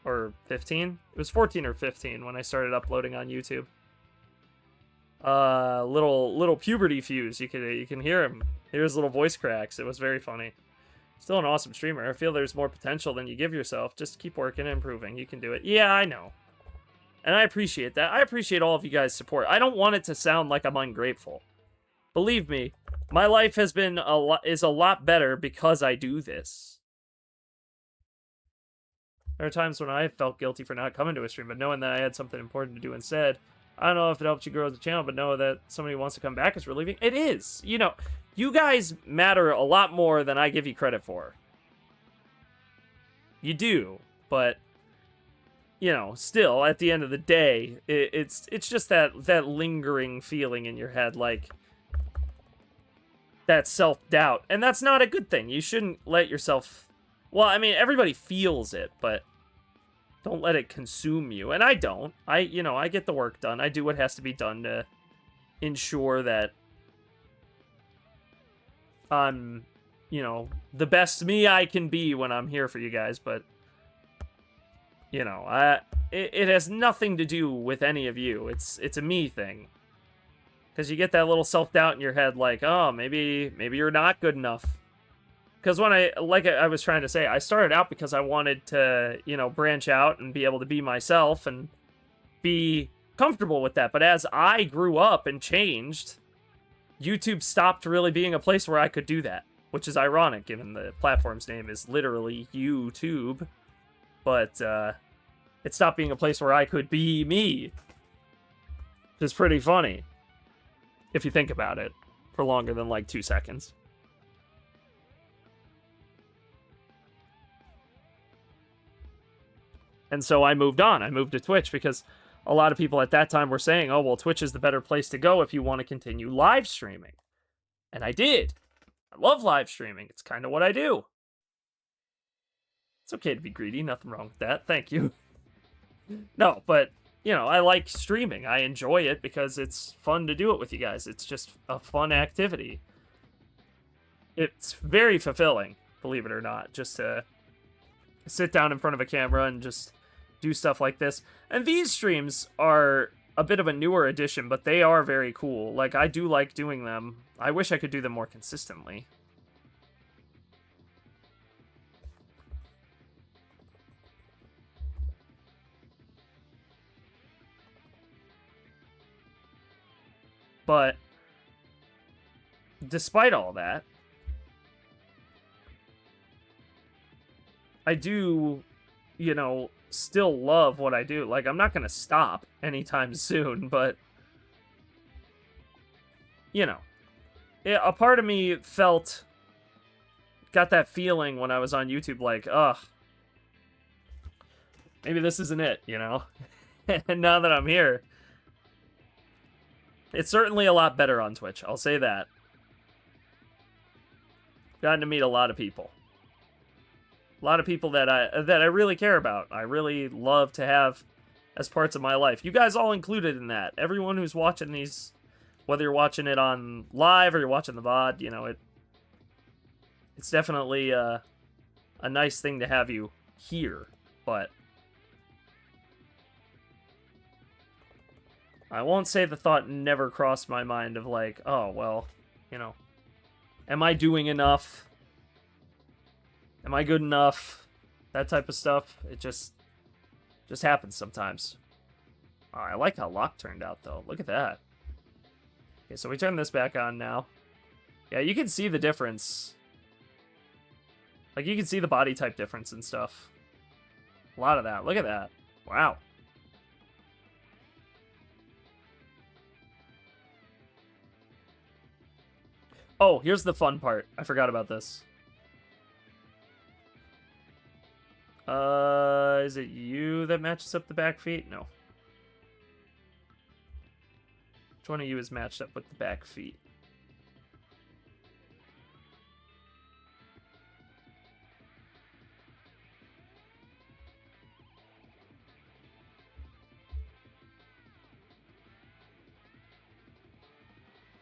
Or 15? It was 14 or 15 when I started uploading on YouTube. Little puberty fuse. You can hear him. Hear his little voice cracks. It was very funny. Still an awesome streamer. I feel there's more potential than you give yourself. Just keep working and improving. You can do it. Yeah, I know. And I appreciate that. I appreciate all of you guys' support. I don't want it to sound like I'm ungrateful. Believe me, my life has been is a lot better because I do this. There are times when I felt guilty for not coming to a stream, but knowing that I had something important to do instead. I don't know if it helped you grow the channel, but know that somebody who wants to come back is relieving. It is. You know, you guys matter a lot more than I give you credit for. You do, but you know, still at the end of the day, it's just that lingering feeling in your head, like that self-doubt. And that's not a good thing. You shouldn't let yourself... Well, I mean, everybody feels it, but don't let it consume you. And I don't. I get the work done. I do what has to be done to ensure that I'm, you know, the best me I can be when I'm here for you guys. But, you know, it has nothing to do with any of you. It's a me thing. Because you get that little self-doubt in your head, like, oh, maybe you're not good enough. Because when I was trying to say, I started out because I wanted to, branch out and be able to be myself and be comfortable with that. But as I grew up and changed, YouTube stopped really being a place where I could do that, which is ironic given the platform's name is literally YouTube. But it stopped being a place where I could be me, which is pretty funny if you think about it for longer than like 2 seconds. And so I moved on. I moved to Twitch because a lot of people at that time were saying, oh, well, Twitch is the better place to go if you want to continue live streaming. And I did. I love live streaming. It's kind of what I do. It's okay to be greedy. Nothing wrong with that. Thank you. No, but, I like streaming. I enjoy it because it's fun to do it with you guys. It's just a fun activity. It's very fulfilling, believe it or not, just to sit down in front of a camera and just do stuff like this. And these streams are a bit of a newer addition, but they are very cool. Like, I do like doing them. I wish I could do them more consistently. But despite all that, I do, still love what I do. Like, I'm not going to stop anytime soon, but, a part of me got that feeling when I was on YouTube, like, ugh, maybe this isn't it, And now that I'm here, it's certainly a lot better on Twitch. I'll say that. Gotten to meet a lot of people. A lot of people that I really care about. I really love to have as parts of my life. You guys all included in that. Everyone who's watching these, whether you're watching it on live or you're watching the VOD, it's definitely a nice thing to have you here. But I won't say the thought never crossed my mind of like, oh, well, am I doing enough? Am I good enough? That type of stuff. It just happens sometimes. Oh, I like how Locke turned out, though. Look at that. Okay, so we turn this back on now. Yeah, you can see the difference. Like, you can see the body type difference and stuff. A lot of that. Look at that. Wow. Oh, here's the fun part. I forgot about this. Is it you that matches up the back feet? No. Which one of you is matched up with the back feet?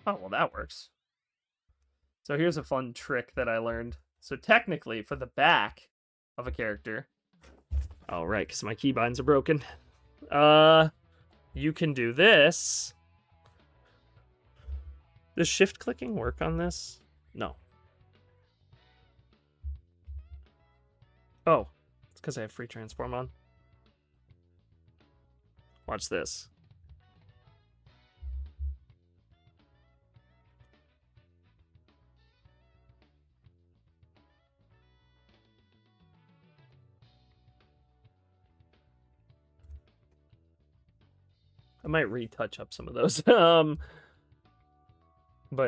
Oh, well, that works. So here's a fun trick that I learned. So technically, for the back of a character... Oh, right, because my keybinds are broken. You can do this. Does shift clicking work on this? No. Oh, it's because I have free transform on. Watch this. I might retouch up some of those. But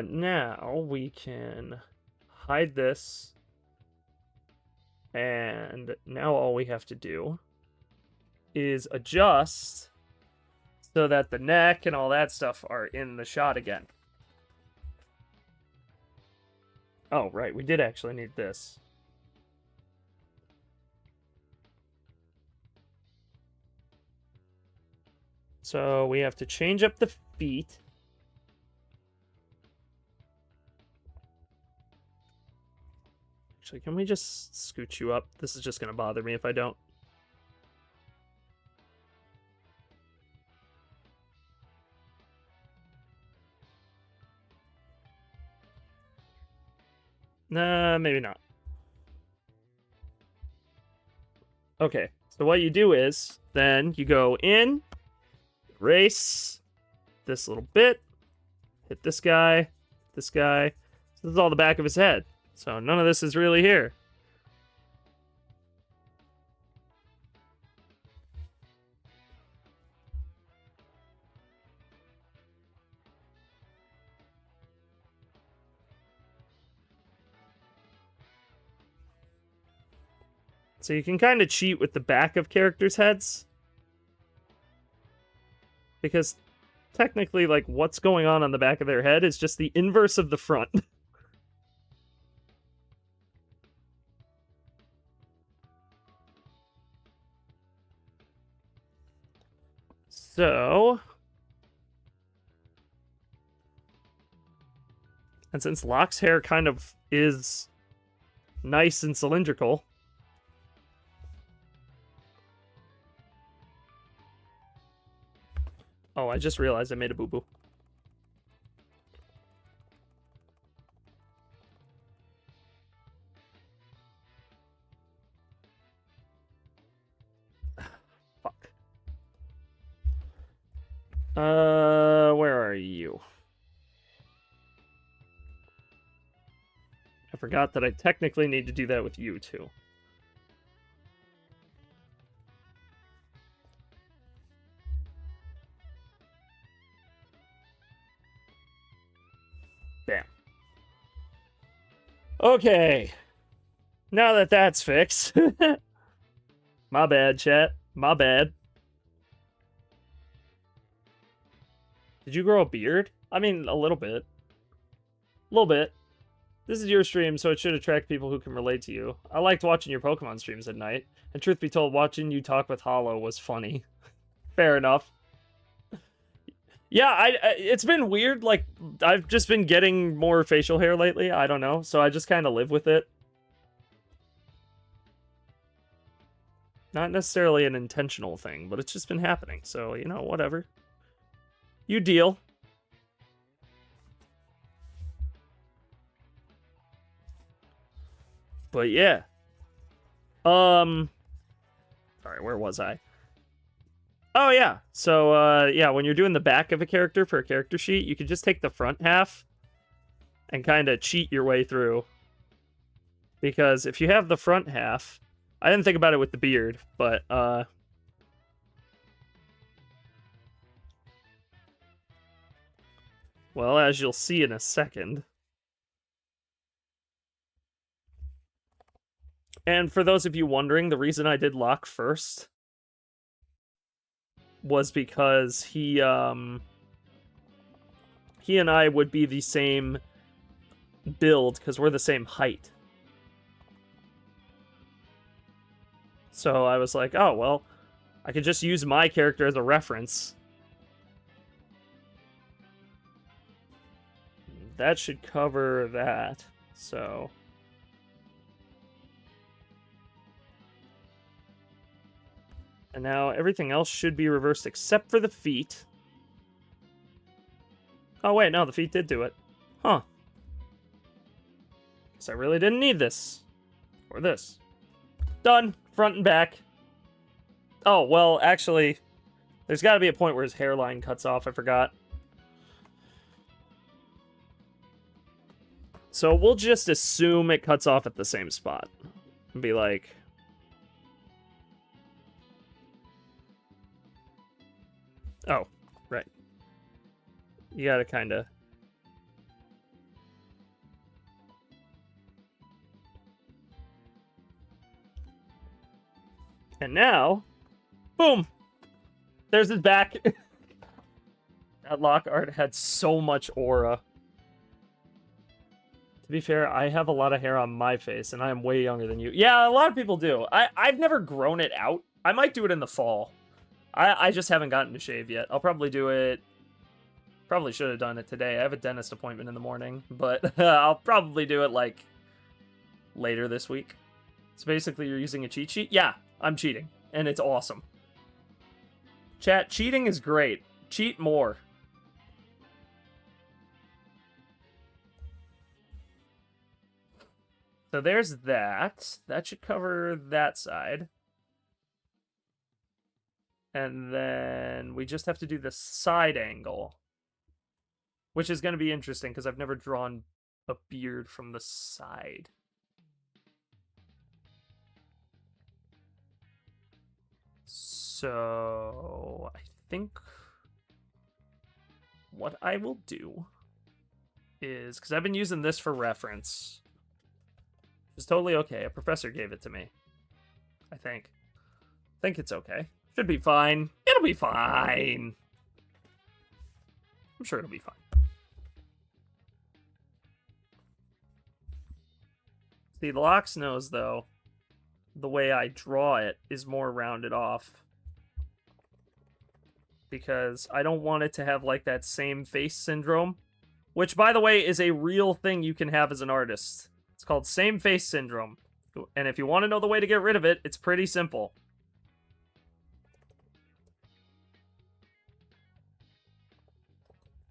now we can hide this. And now all we have to do is adjust so that the neck and all that stuff are in the shot again. Oh, right. We did actually need this. So we have to change up the feet. Actually, can we just scooch you up? This is just going to bother me if I don't. Nah, maybe not. Okay, so what you do is, then you go in, erase this little bit, hit this guy, this guy. So this is all the back of his head. So none of this is really here. So you can kind of cheat with the back of characters' heads. Because technically, like, what's going on the back of their head is just the inverse of the front. So... And since Locke's hair kind of is nice and cylindrical... Oh, I just realized I made a boo-boo. Fuck. Where are you? I forgot that I technically need to do that with you, too. Bam. Okay. Now that that's fixed. My bad, chat. My bad. Did you grow a beard? I mean, a little bit. A little bit. This is your stream, so it should attract people who can relate to you. I liked watching your Pokemon streams at night. And truth be told, watching you talk with Hollow was funny. Fair enough. Yeah, it's been weird. Like, I've just been getting more facial hair lately. I don't know. So I just kind of live with it. Not necessarily an intentional thing, but it's just been happening. So, you know, whatever. You deal. But yeah. Sorry, where was I? Oh, yeah. So, yeah, when you're doing the back of a character for a character sheet, you can just take the front half and kind of cheat your way through. Because if you have the front half... I didn't think about it with the beard, but, well, as you'll see in a second. And for those of you wondering, the reason I did Locke first was because he and I would be the same build because we're the same height. So I was like, oh, well, I could just use my character as a reference. That should cover that. So... And now everything else should be reversed except for the feet. Oh, wait, no, the feet did do it. Huh. Guess I really didn't need this. Or this. Done. Front and back. Oh, well, actually, there's got to be a point where his hairline cuts off. I forgot. So we'll just assume it cuts off at the same spot. And be like... Oh, right. You gotta kinda... And now... Boom! There's his back. That Locke art had so much aura. To be fair, I have a lot of hair on my face, and I am way younger than you. Yeah, a lot of people do. I've never grown it out. I might do it in the fall. I just haven't gotten to shave yet. I'll probably do it... Probably should have done it today. I have a dentist appointment in the morning, but I'll probably do it, like, later this week. So basically, you're using a cheat sheet? Yeah, I'm cheating, and it's awesome. Chat, cheating is great. Cheat more. So there's that. That should cover that side. And then we just have to do the side angle, which is going to be interesting because I've never drawn a beard from the side. So I think what I will do is, because I've been using this for reference, it's totally okay. A professor gave it to me. I think it's okay. Should be fine. It'll be fine. I'm sure it'll be fine. See, the Lox nose, though, the way I draw it is more rounded off. Because I don't want it to have, like, that same face syndrome. Which, by the way, is a real thing you can have as an artist. It's called same face syndrome. And if you want to know the way to get rid of it, it's pretty simple.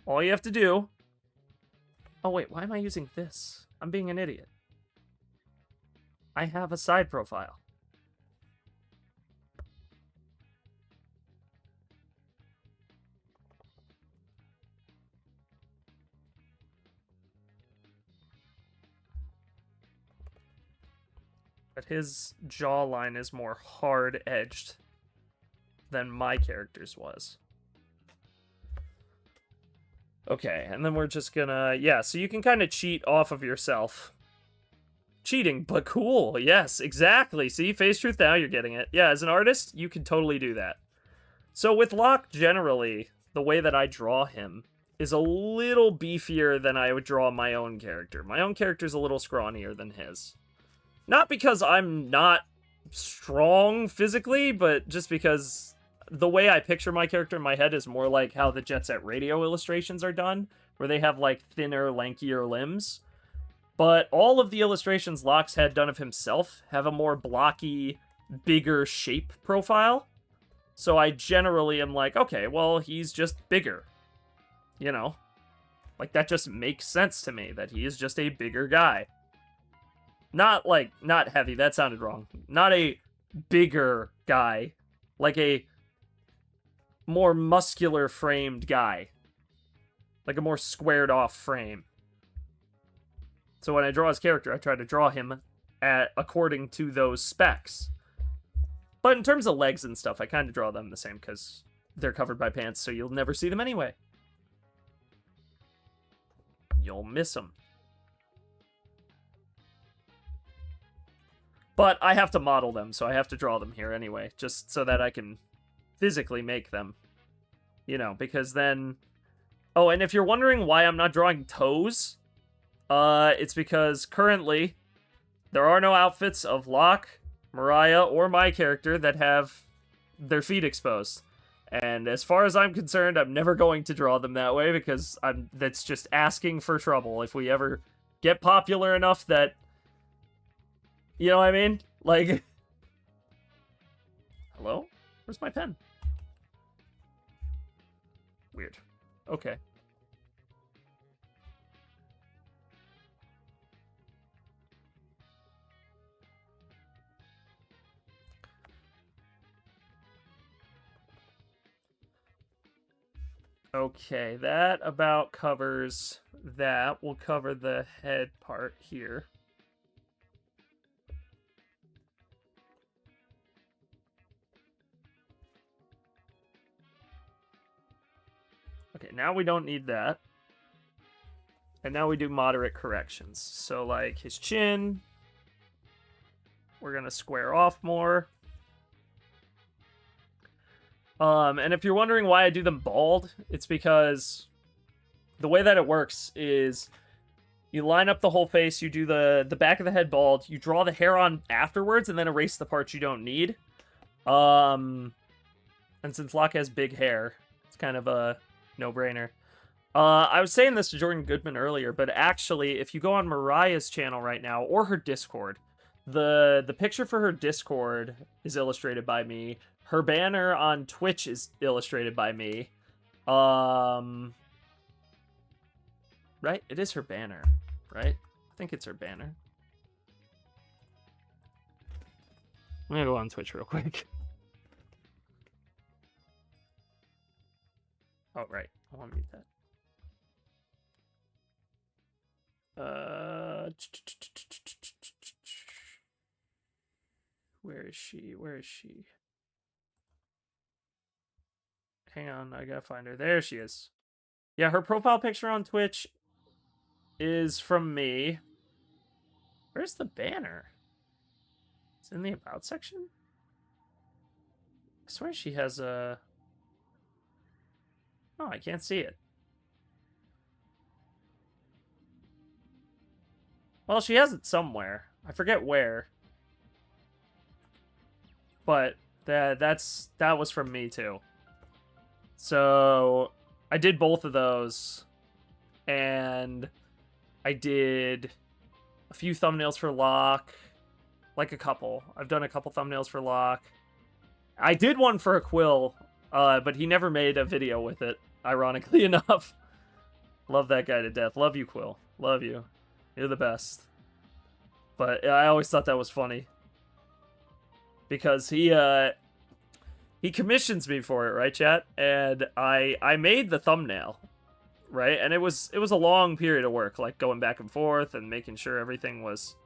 All you have to do... Oh, wait, why am I using this? I'm being an idiot. I have a side profile. But his jawline is more hard-edged than my character's was. Okay, and then we're just gonna... Yeah, so you can kind of cheat off of yourself. Cheating, but cool. Yes, exactly. See, face truth now, you're getting it. Yeah, as an artist, you can totally do that. So with Locke, generally, the way that I draw him is a little beefier than I would draw my own character. My own character's a little scrawnier than his. Not because I'm not strong physically, but just because the way I picture my character in my head is more like how the Jet Set Radio illustrations are done, where they have, like, thinner, lankier limbs. But all of the illustrations Locke's had done of himself have a more blocky, bigger shape profile. So I generally am like, okay, well, he's just bigger. You know? Like, that just makes sense to me, that he is just a bigger guy. Not, like, not heavy, that sounded wrong. Not a bigger guy. Like a more muscular framed guy. Like a more squared off frame. So when I draw his character, I try to draw him according to those specs. But in terms of legs and stuff, I kind of draw them the same because they're covered by pants, so you'll never see them anyway. You'll miss them. But I have to model them, so I have to draw them here anyway, just so that I can physically make them. You know, because then... Oh, and if you're wondering why I'm not drawing toes... it's because currently there are no outfits of Locke, Mariah, or my character that have their feet exposed. And as far as I'm concerned, I'm never going to draw them that way because that's just asking for trouble. If we ever get popular enough that, you know what I mean? Like, hello? Where's my pen? Weird. Okay. Okay, that about covers that. We'll cover the head part here. Okay, now we don't need that. And now we do moderate corrections. So, like, his chin, we're going to square off more. And if you're wondering why I do them bald, it's because the way that it works is you line up the whole face, you do the back of the head bald, you draw the hair on afterwards, and then erase the parts you don't need. And since Locke has big hair, it's kind of a no-brainer. I was saying this to Jordan Goodman earlier, but actually, if you go on Mariah's channel right now, or her Discord, the picture for her Discord is illustrated by me. Her banner on Twitch is illustrated by me. Right? It is her banner, right? I think it's her banner. I'm gonna go on Twitch real quick. Oh, right. I want to mute that. Where is she? Where is she? Hang on, I gotta find her. There she is. Yeah, her profile picture on Twitch is from me. Where's the banner? It's in the About section? I swear she has a... Oh, I can't see it. Well, she has it somewhere. I forget where. But that was from me too. So I did both of those, and I did a few thumbnails for Locke, like a couple. I've done a couple thumbnails for Locke. I did one for a Quill, but he never made a video with it, ironically enough. Love that guy to death. Love you, Quill. Love you. You're the best. But I always thought that was funny. Because he commissions me for it, right, chat? And I made the thumbnail, right? And it was a long period of work, like going back and forth and making sure everything was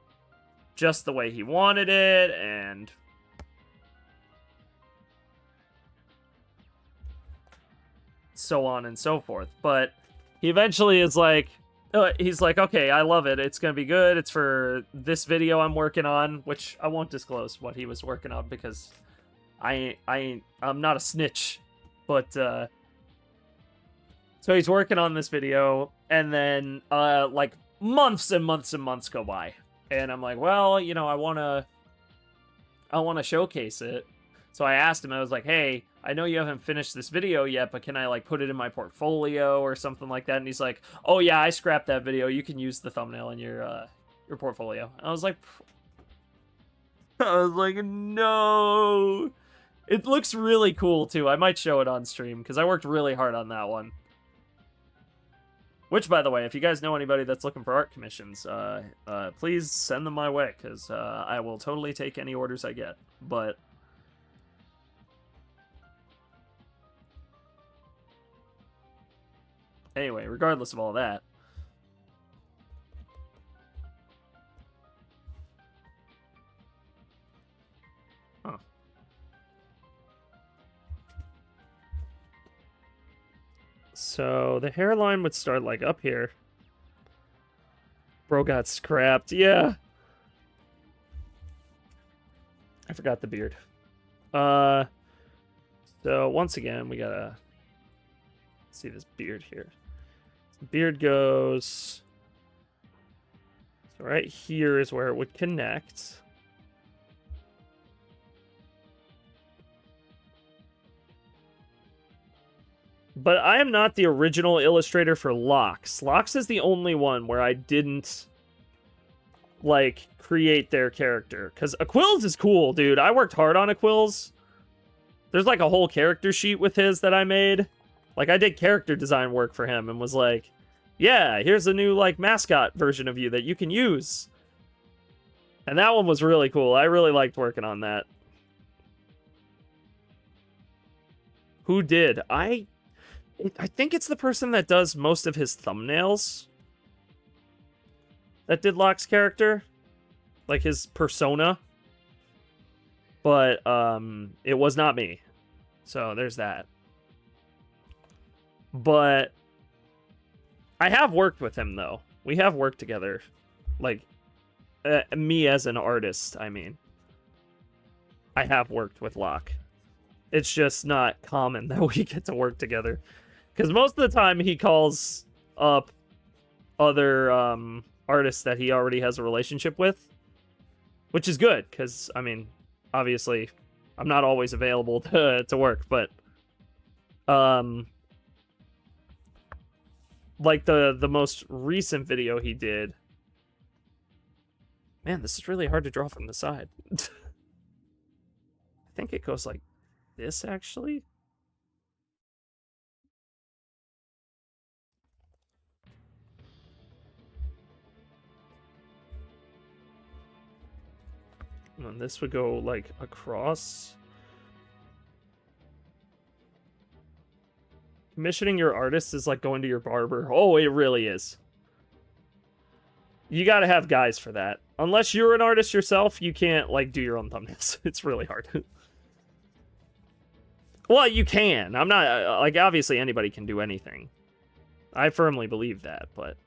just the way he wanted it, and so on and so forth. But he eventually is like, he's like, okay, I love it. It's gonna be good. It's for this video I'm working on, which I won't disclose what he was working on because I'm not a snitch. But so he's working on this video, and then like months and months and months go by, and I'm like, well, you know, I wanna showcase it. So I asked him, I was like, hey, I know you haven't finished this video yet, but can I like put it in my portfolio or something like that? And he's like, oh yeah, I scrapped that video. You can use the thumbnail in your portfolio. I was like, no. It looks really cool too. I might show it on stream because I worked really hard on that one. Which, by the way, if you guys know anybody that's looking for art commissions, please send them my way because I will totally take any orders I get. But anyway, regardless of all that, so the hairline would start like up here. Bro got scrapped. Yeah. I forgot the beard. So once again, we gotta see this beard here. The beard goes... So right here is where it would connect. But I am not the original illustrator for Locks. Locks is the only one where I didn't, like, create their character. Because Aquil's is cool, dude. I worked hard on Aquil's. There's, like, a whole character sheet with his that I made. Like, I did character design work for him and was like, yeah, here's a new, like, mascot version of you that you can use. And that one was really cool. I really liked working on that. Who did? I think it's the person that does most of his thumbnails that did Locke's character, like his persona. But it was not me. So there's that. But I have worked with him though. We have worked together. Like me as an artist, I mean. I have worked with Locke. It's just not common that we get to work together. Because most of the time he calls up other artists that he already has a relationship with. Which is good, because, I mean, obviously, I'm not always available to work, but... like, the most recent video he did... Man, this is really hard to draw from the side. I think it goes like this, actually. And then this would go, like, across. Commissioning your artist is like going to your barber. Oh, it really is. You gotta have guys for that. Unless you're an artist yourself, you can't, like, do your own thumbnails. It's really hard. Well, you can. I'm not, like, obviously anybody can do anything. I firmly believe that, but...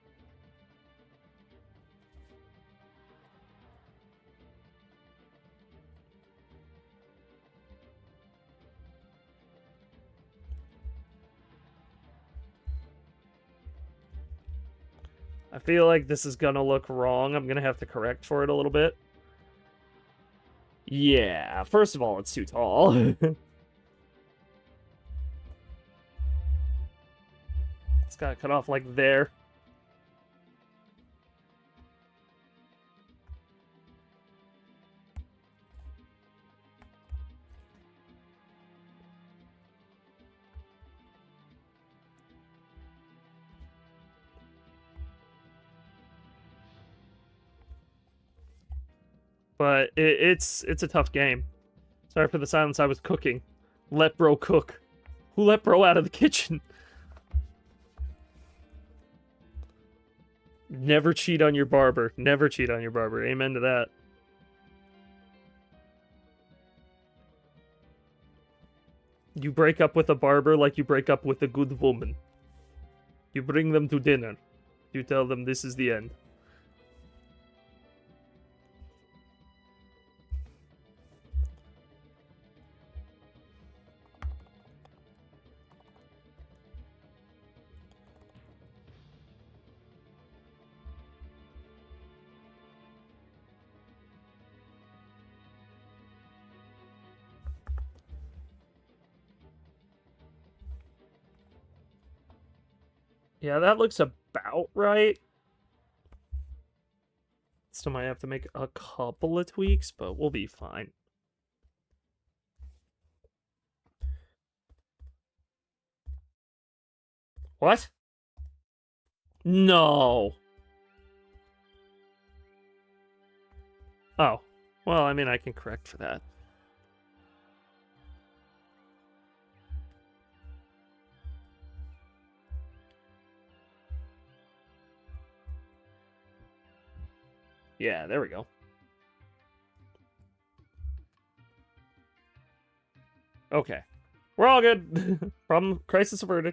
I feel like this is gonna look wrong. I'm gonna have to correct for it a little bit. Yeah, first of all, it's too tall. It's gotta cut off like there. But it's a tough game. Sorry for the silence, I was cooking. Let bro cook. Who let bro out of the kitchen? Never cheat on your barber. Never cheat on your barber. Amen to that. You break up with a barber like you break up with a good woman. You bring them to dinner. You tell them this is the end. Yeah, that looks about right. Still might have to make a couple of tweaks, but we'll be fine. What? No. Oh. Well, I mean, I can correct for that. Yeah, there we go. Okay. We're all good. Problem, crisis averted.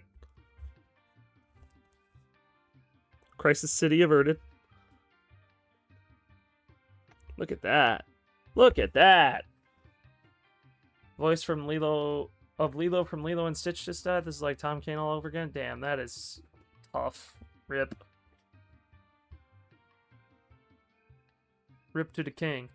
Crisis City averted. Look at that. Look at that. Voice from Lilo, of Lilo from Lilo and Stitch just died. This is like Tom Kane all over again. Damn, that is tough. Rip. Rip to the king.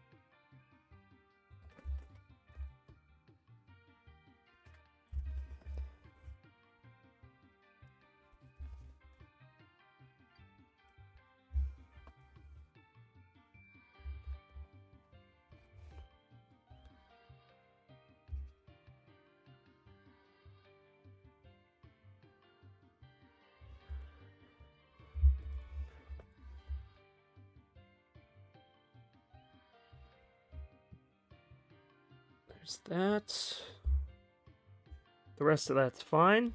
There's that. The rest of that's fine.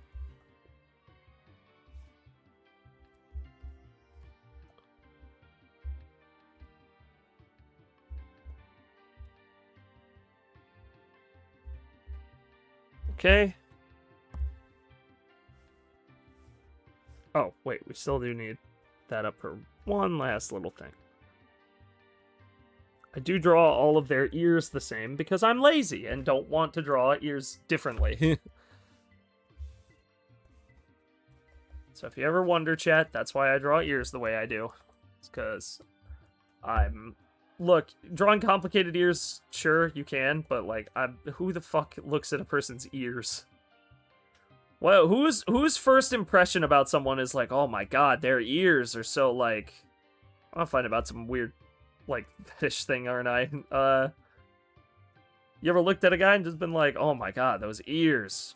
Okay. Oh, wait, we still do need that up for one last little thing. I do draw all of their ears the same because I'm lazy and don't want to draw ears differently. So if you ever wonder, chat, that's why I draw ears the way I do. It's because I'm... Look, drawing complicated ears, sure, you can, but, like, who the fuck looks at a person's ears? Well, whose first impression about someone is like, oh my god, their ears are so, like... I'll find about some weird, like, fish thing, aren't I? You ever looked at a guy and just been like, oh my god, those ears.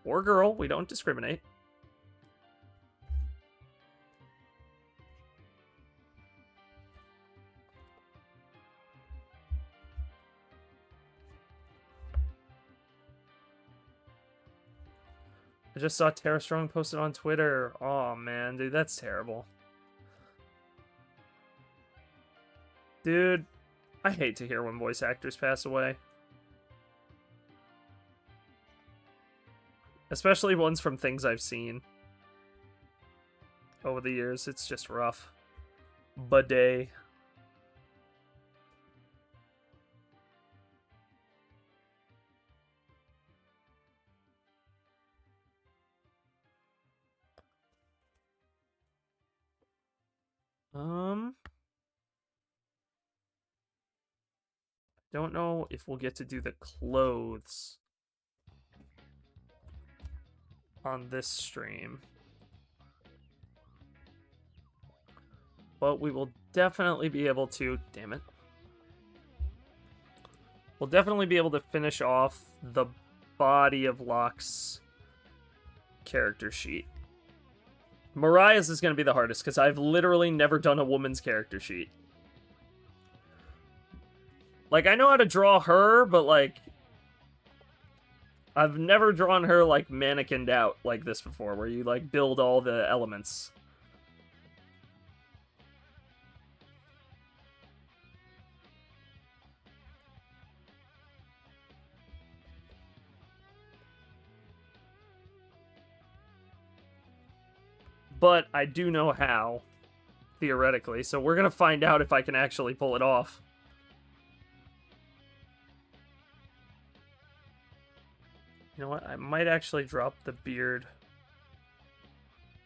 Or girl, we don't discriminate. I just saw Tara Strong posted on Twitter. Oh, man, dude, that's terrible. Dude, I hate to hear when voice actors pass away. Especially ones from things I've seen over the years. It's just rough. Bidet. Don't know if we'll get to do the clothes on this stream. But we will definitely be able to... Damn it. We'll definitely be able to finish off the body of Locke's character sheet. Mariah's is going to be the hardest, because I've literally never done a woman's character sheet. Like, I know how to draw her, but, like... I've never drawn her, like, mannequined out like this before, where you, like, build all the elements. But I do know how, theoretically, so we're gonna find out if I can actually pull it off. You know what? I might actually drop the beard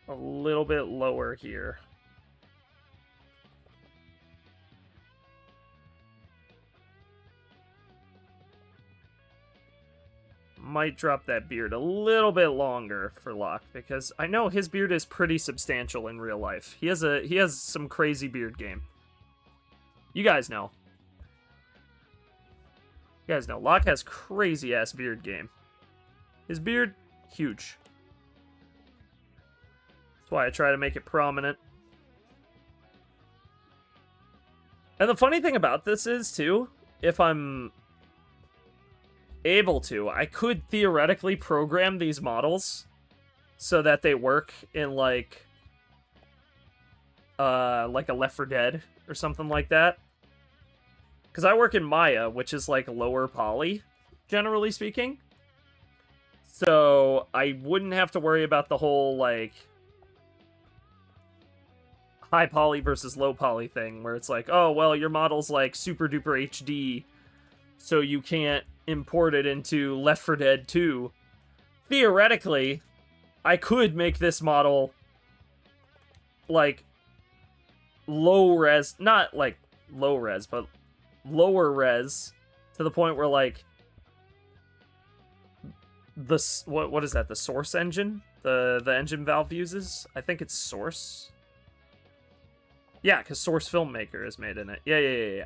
a little bit lower here. Might drop that beard a little bit longer for Locke, because I know his beard is pretty substantial in real life. He has some crazy beard game. You guys know. You guys know. Locke has crazy ass beard game. His beard, huge. That's why I try to make it prominent. And the funny thing about this is, too, if I'm able to, I could theoretically program these models so that they work in, like a Left 4 Dead or something like that. Because I work in Maya, which is, like, lower poly, generally speaking. So I wouldn't have to worry about the whole, like, high poly versus low poly thing, where it's like, oh, well, your model's, like, super duper HD, so you can't import it into Left 4 Dead 2. Theoretically, I could make this model, like, low res, not, like, low res, but lower res, to the point where, like, what is that, the Source engine? The engine Valve uses? I think it's Source. Yeah, because Source Filmmaker is made in it. Yeah.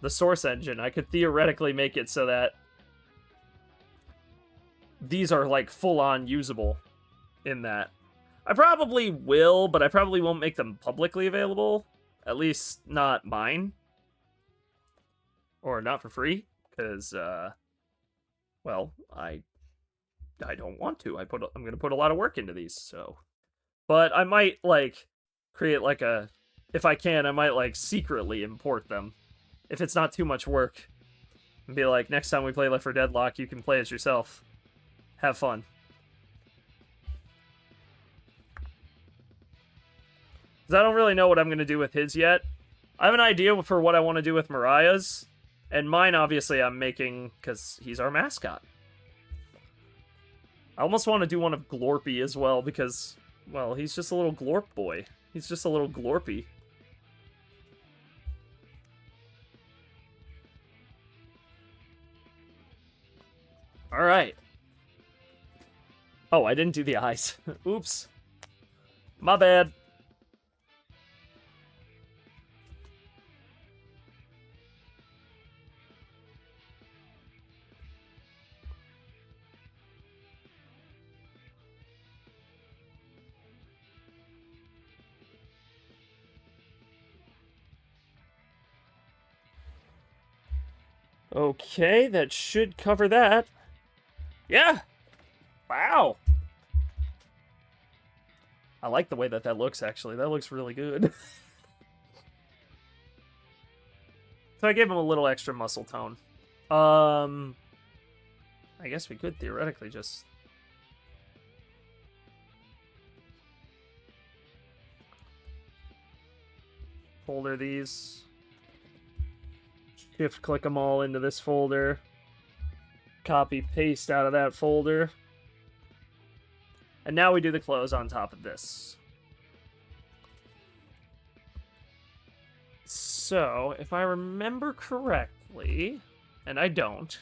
The Source engine, I could theoretically make it so that these are, like, full-on usable in that. I probably will, but I probably won't make them publicly available. At least not mine. Or not for free, because, well, I don't want to. I'm going to put a lot of work into these, so. But I might, like, create, like, if I can, I might, like, secretly import them. If it's not too much work. And be like, next time we play Left 4 Dead Lock, you can play as yourself. Have fun. Because I don't really know what I'm going to do with his yet. I have an idea for what I want to do with Mariah's. And mine, obviously, I'm making because he's our mascot. I almost want to do one of Glorpy as well because, well, he's just a little Glorp boy. He's just a little Glorpy. Alright. Oh, I didn't do the eyes. Oops. My bad. Okay, that should cover that. Yeah! Wow! I like the way that that looks, actually. That looks really good. So I gave him a little extra muscle tone. I guess we could theoretically just... folder these. Shift click them all into this folder. Copy paste out of that folder. And now we do the clothes on top of this. So, if I remember correctly, and I don't,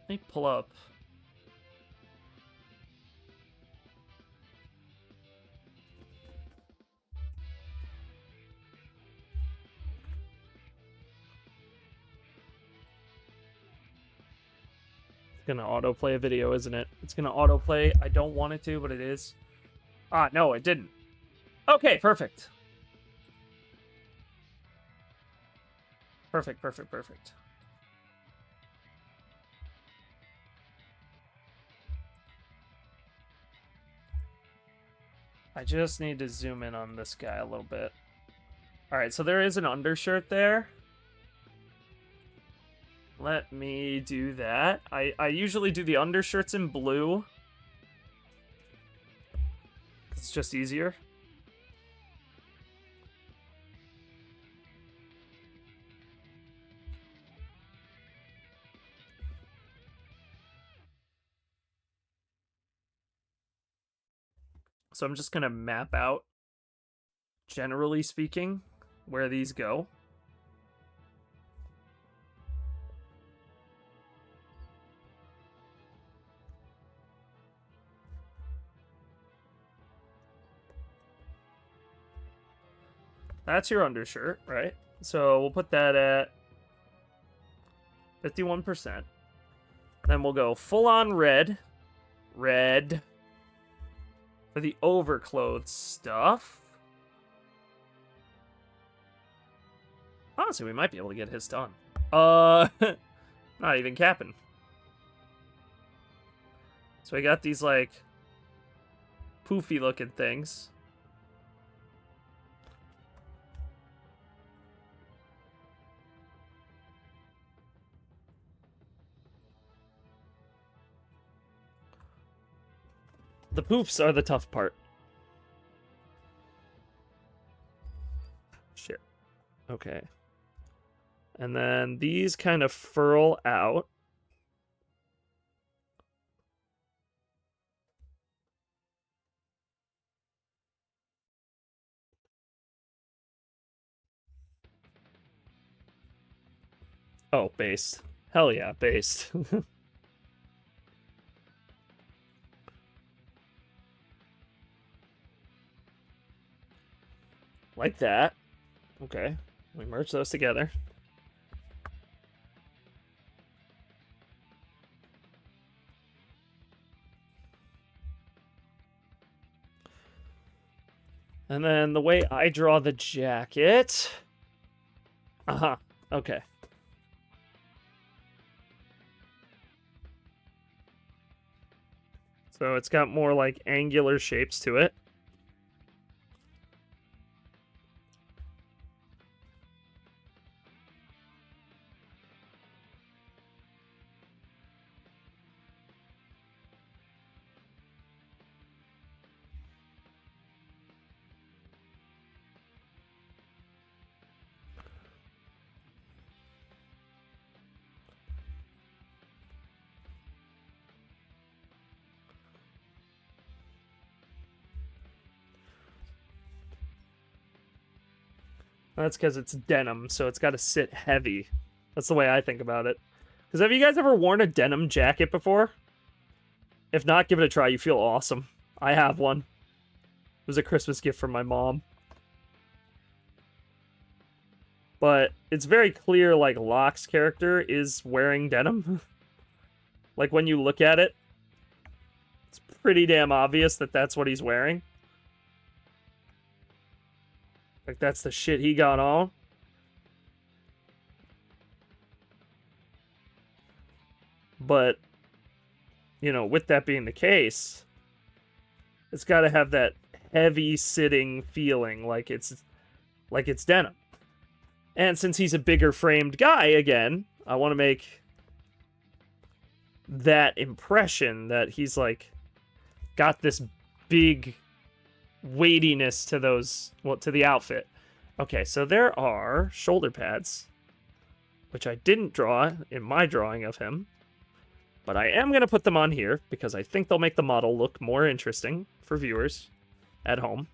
let me pull up. It's gonna autoplay a video, isn't it? It's gonna autoplay. I don't want it to, but it is. Ah, no, it didn't. Okay, perfect. Perfect, perfect, perfect. I just need to zoom in on this guy a little bit. Alright, so there is an undershirt there. Let me do that. I usually do the undershirts in blue. It's just easier. So I'm just going to map out, generally speaking, where these go. That's your undershirt, right? So we'll put that at 51%. Then we'll go full-on red. Red. For the overclothes stuff. Honestly, we might be able to get his done. Not even capping. So we got these, like, poofy-looking things. The poofs are the tough part. Shit. Okay. And then these kind of furl out. Oh, based. Hell yeah, based. Like that. Okay. We merge those together. And then the way I draw the jacket... Uh-huh. Okay. So it's got more like angular shapes to it. That's because it's denim, so it's got to sit heavy. That's the way I think about it. Because have you guys ever worn a denim jacket before? If not, give it a try. You feel awesome. I have one. It was a Christmas gift from my mom. But it's very clear, like, Locke's character is wearing denim. Like, when you look at it, it's pretty damn obvious that that's what he's wearing. Like, that's the shit he got on. But, you know, with that being the case, It's got to have that heavy sitting feeling, like it's denim. And since he's a bigger framed guy again, I want to make that impression that he's like got this big weightiness to those, well, to the outfit. Okay, so there are shoulder pads, which I didn't draw in my drawing of him, but I am going to put them on here because I think they'll make the model look more interesting for viewers at home.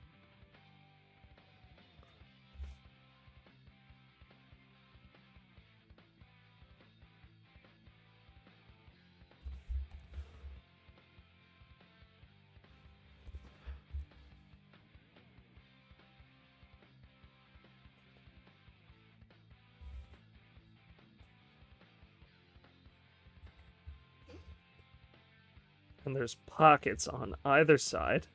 And there's pockets on either side.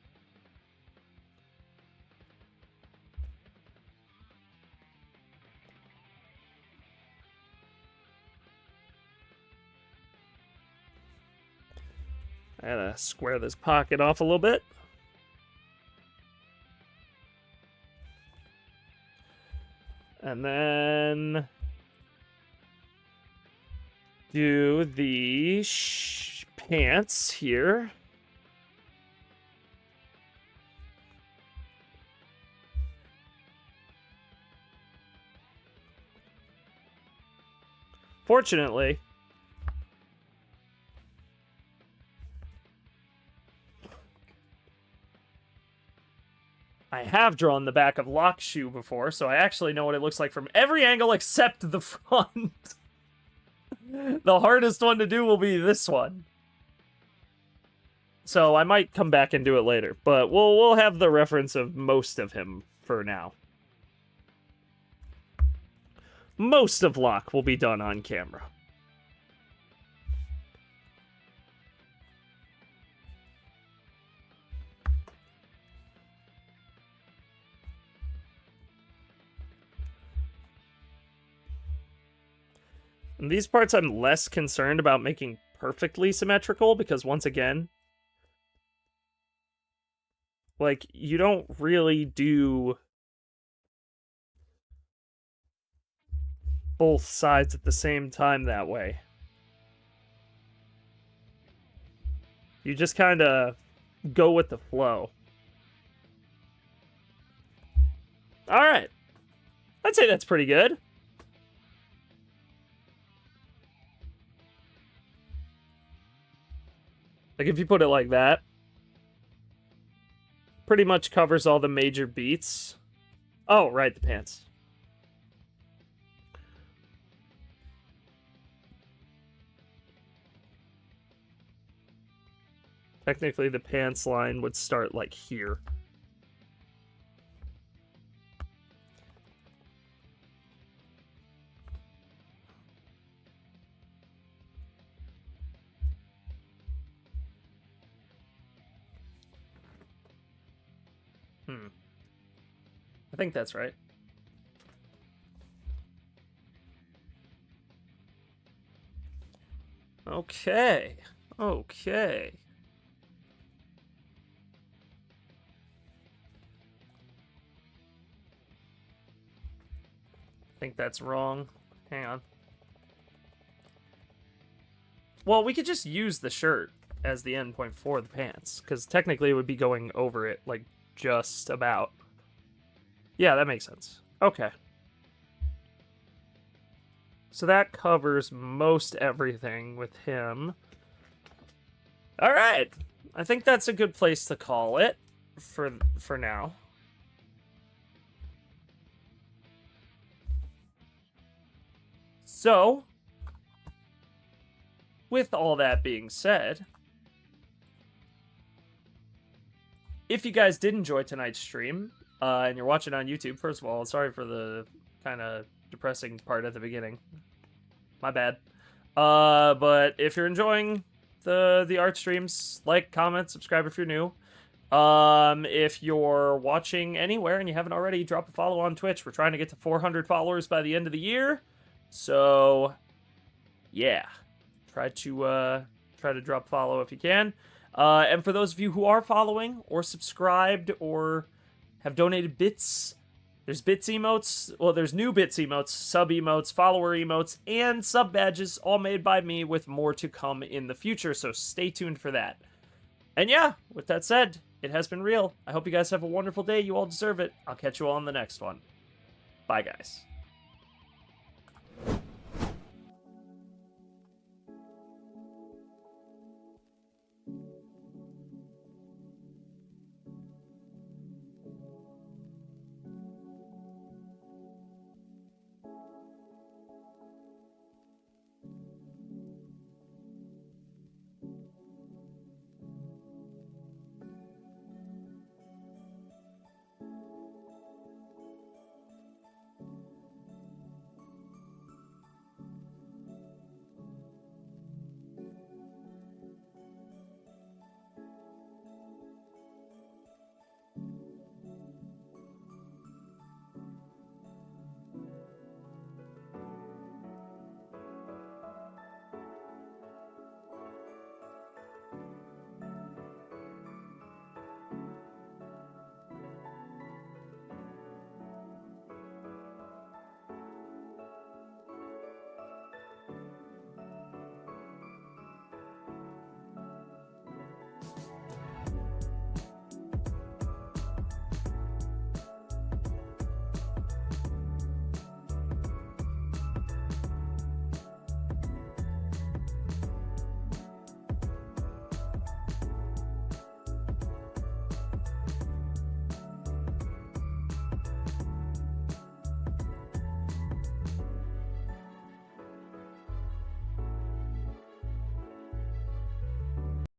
I gotta square this pocket off a little bit. And then do the pants here. Fortunately, I have drawn the back of Locke's shoe before, so I actually know what it looks like from every angle except the front. The hardest one to do will be this one. So I might come back and do it later, but we'll have the reference of most of him for now. Most of Locke will be done on camera. And these parts I'm less concerned about making perfectly symmetrical because, once again, like, you don't really do both sides at the same time that way. You just kind of go with the flow. Alright. I'd say that's pretty good. Like, if you put it like that, pretty much covers all the major beats. Oh, right, the pants. Technically, the pants line would start, like, here. I think that's right. Okay. Okay. I think that's wrong. Hang on. Well, we could just use the shirt as the endpoint for the pants, because technically it would be going over it, like, just about. Yeah, that makes sense. Okay. So that covers most everything with him. Alright. I think that's a good place to call it for now. So, with all that being said, if you guys did enjoy tonight's stream, and you're watching on YouTube, first of all, sorry for the kind of depressing part at the beginning. My bad. But if you're enjoying the art streams, like, comment, subscribe if you're new. If you're watching anywhere and you haven't already, drop a follow on Twitch. We're trying to get to 400 followers by the end of the year. So, yeah. Try to drop a follow if you can. And for those of you who are following or subscribed or have donated bits, there's bits emotes, well, there's new bits emotes, sub emotes, follower emotes, and sub badges, all made by me, with more to come in the future, so stay tuned for that. And yeah, with that said, it has been real. I hope you guys have a wonderful day. You all deserve it. I'll catch you all on the next one. Bye, guys.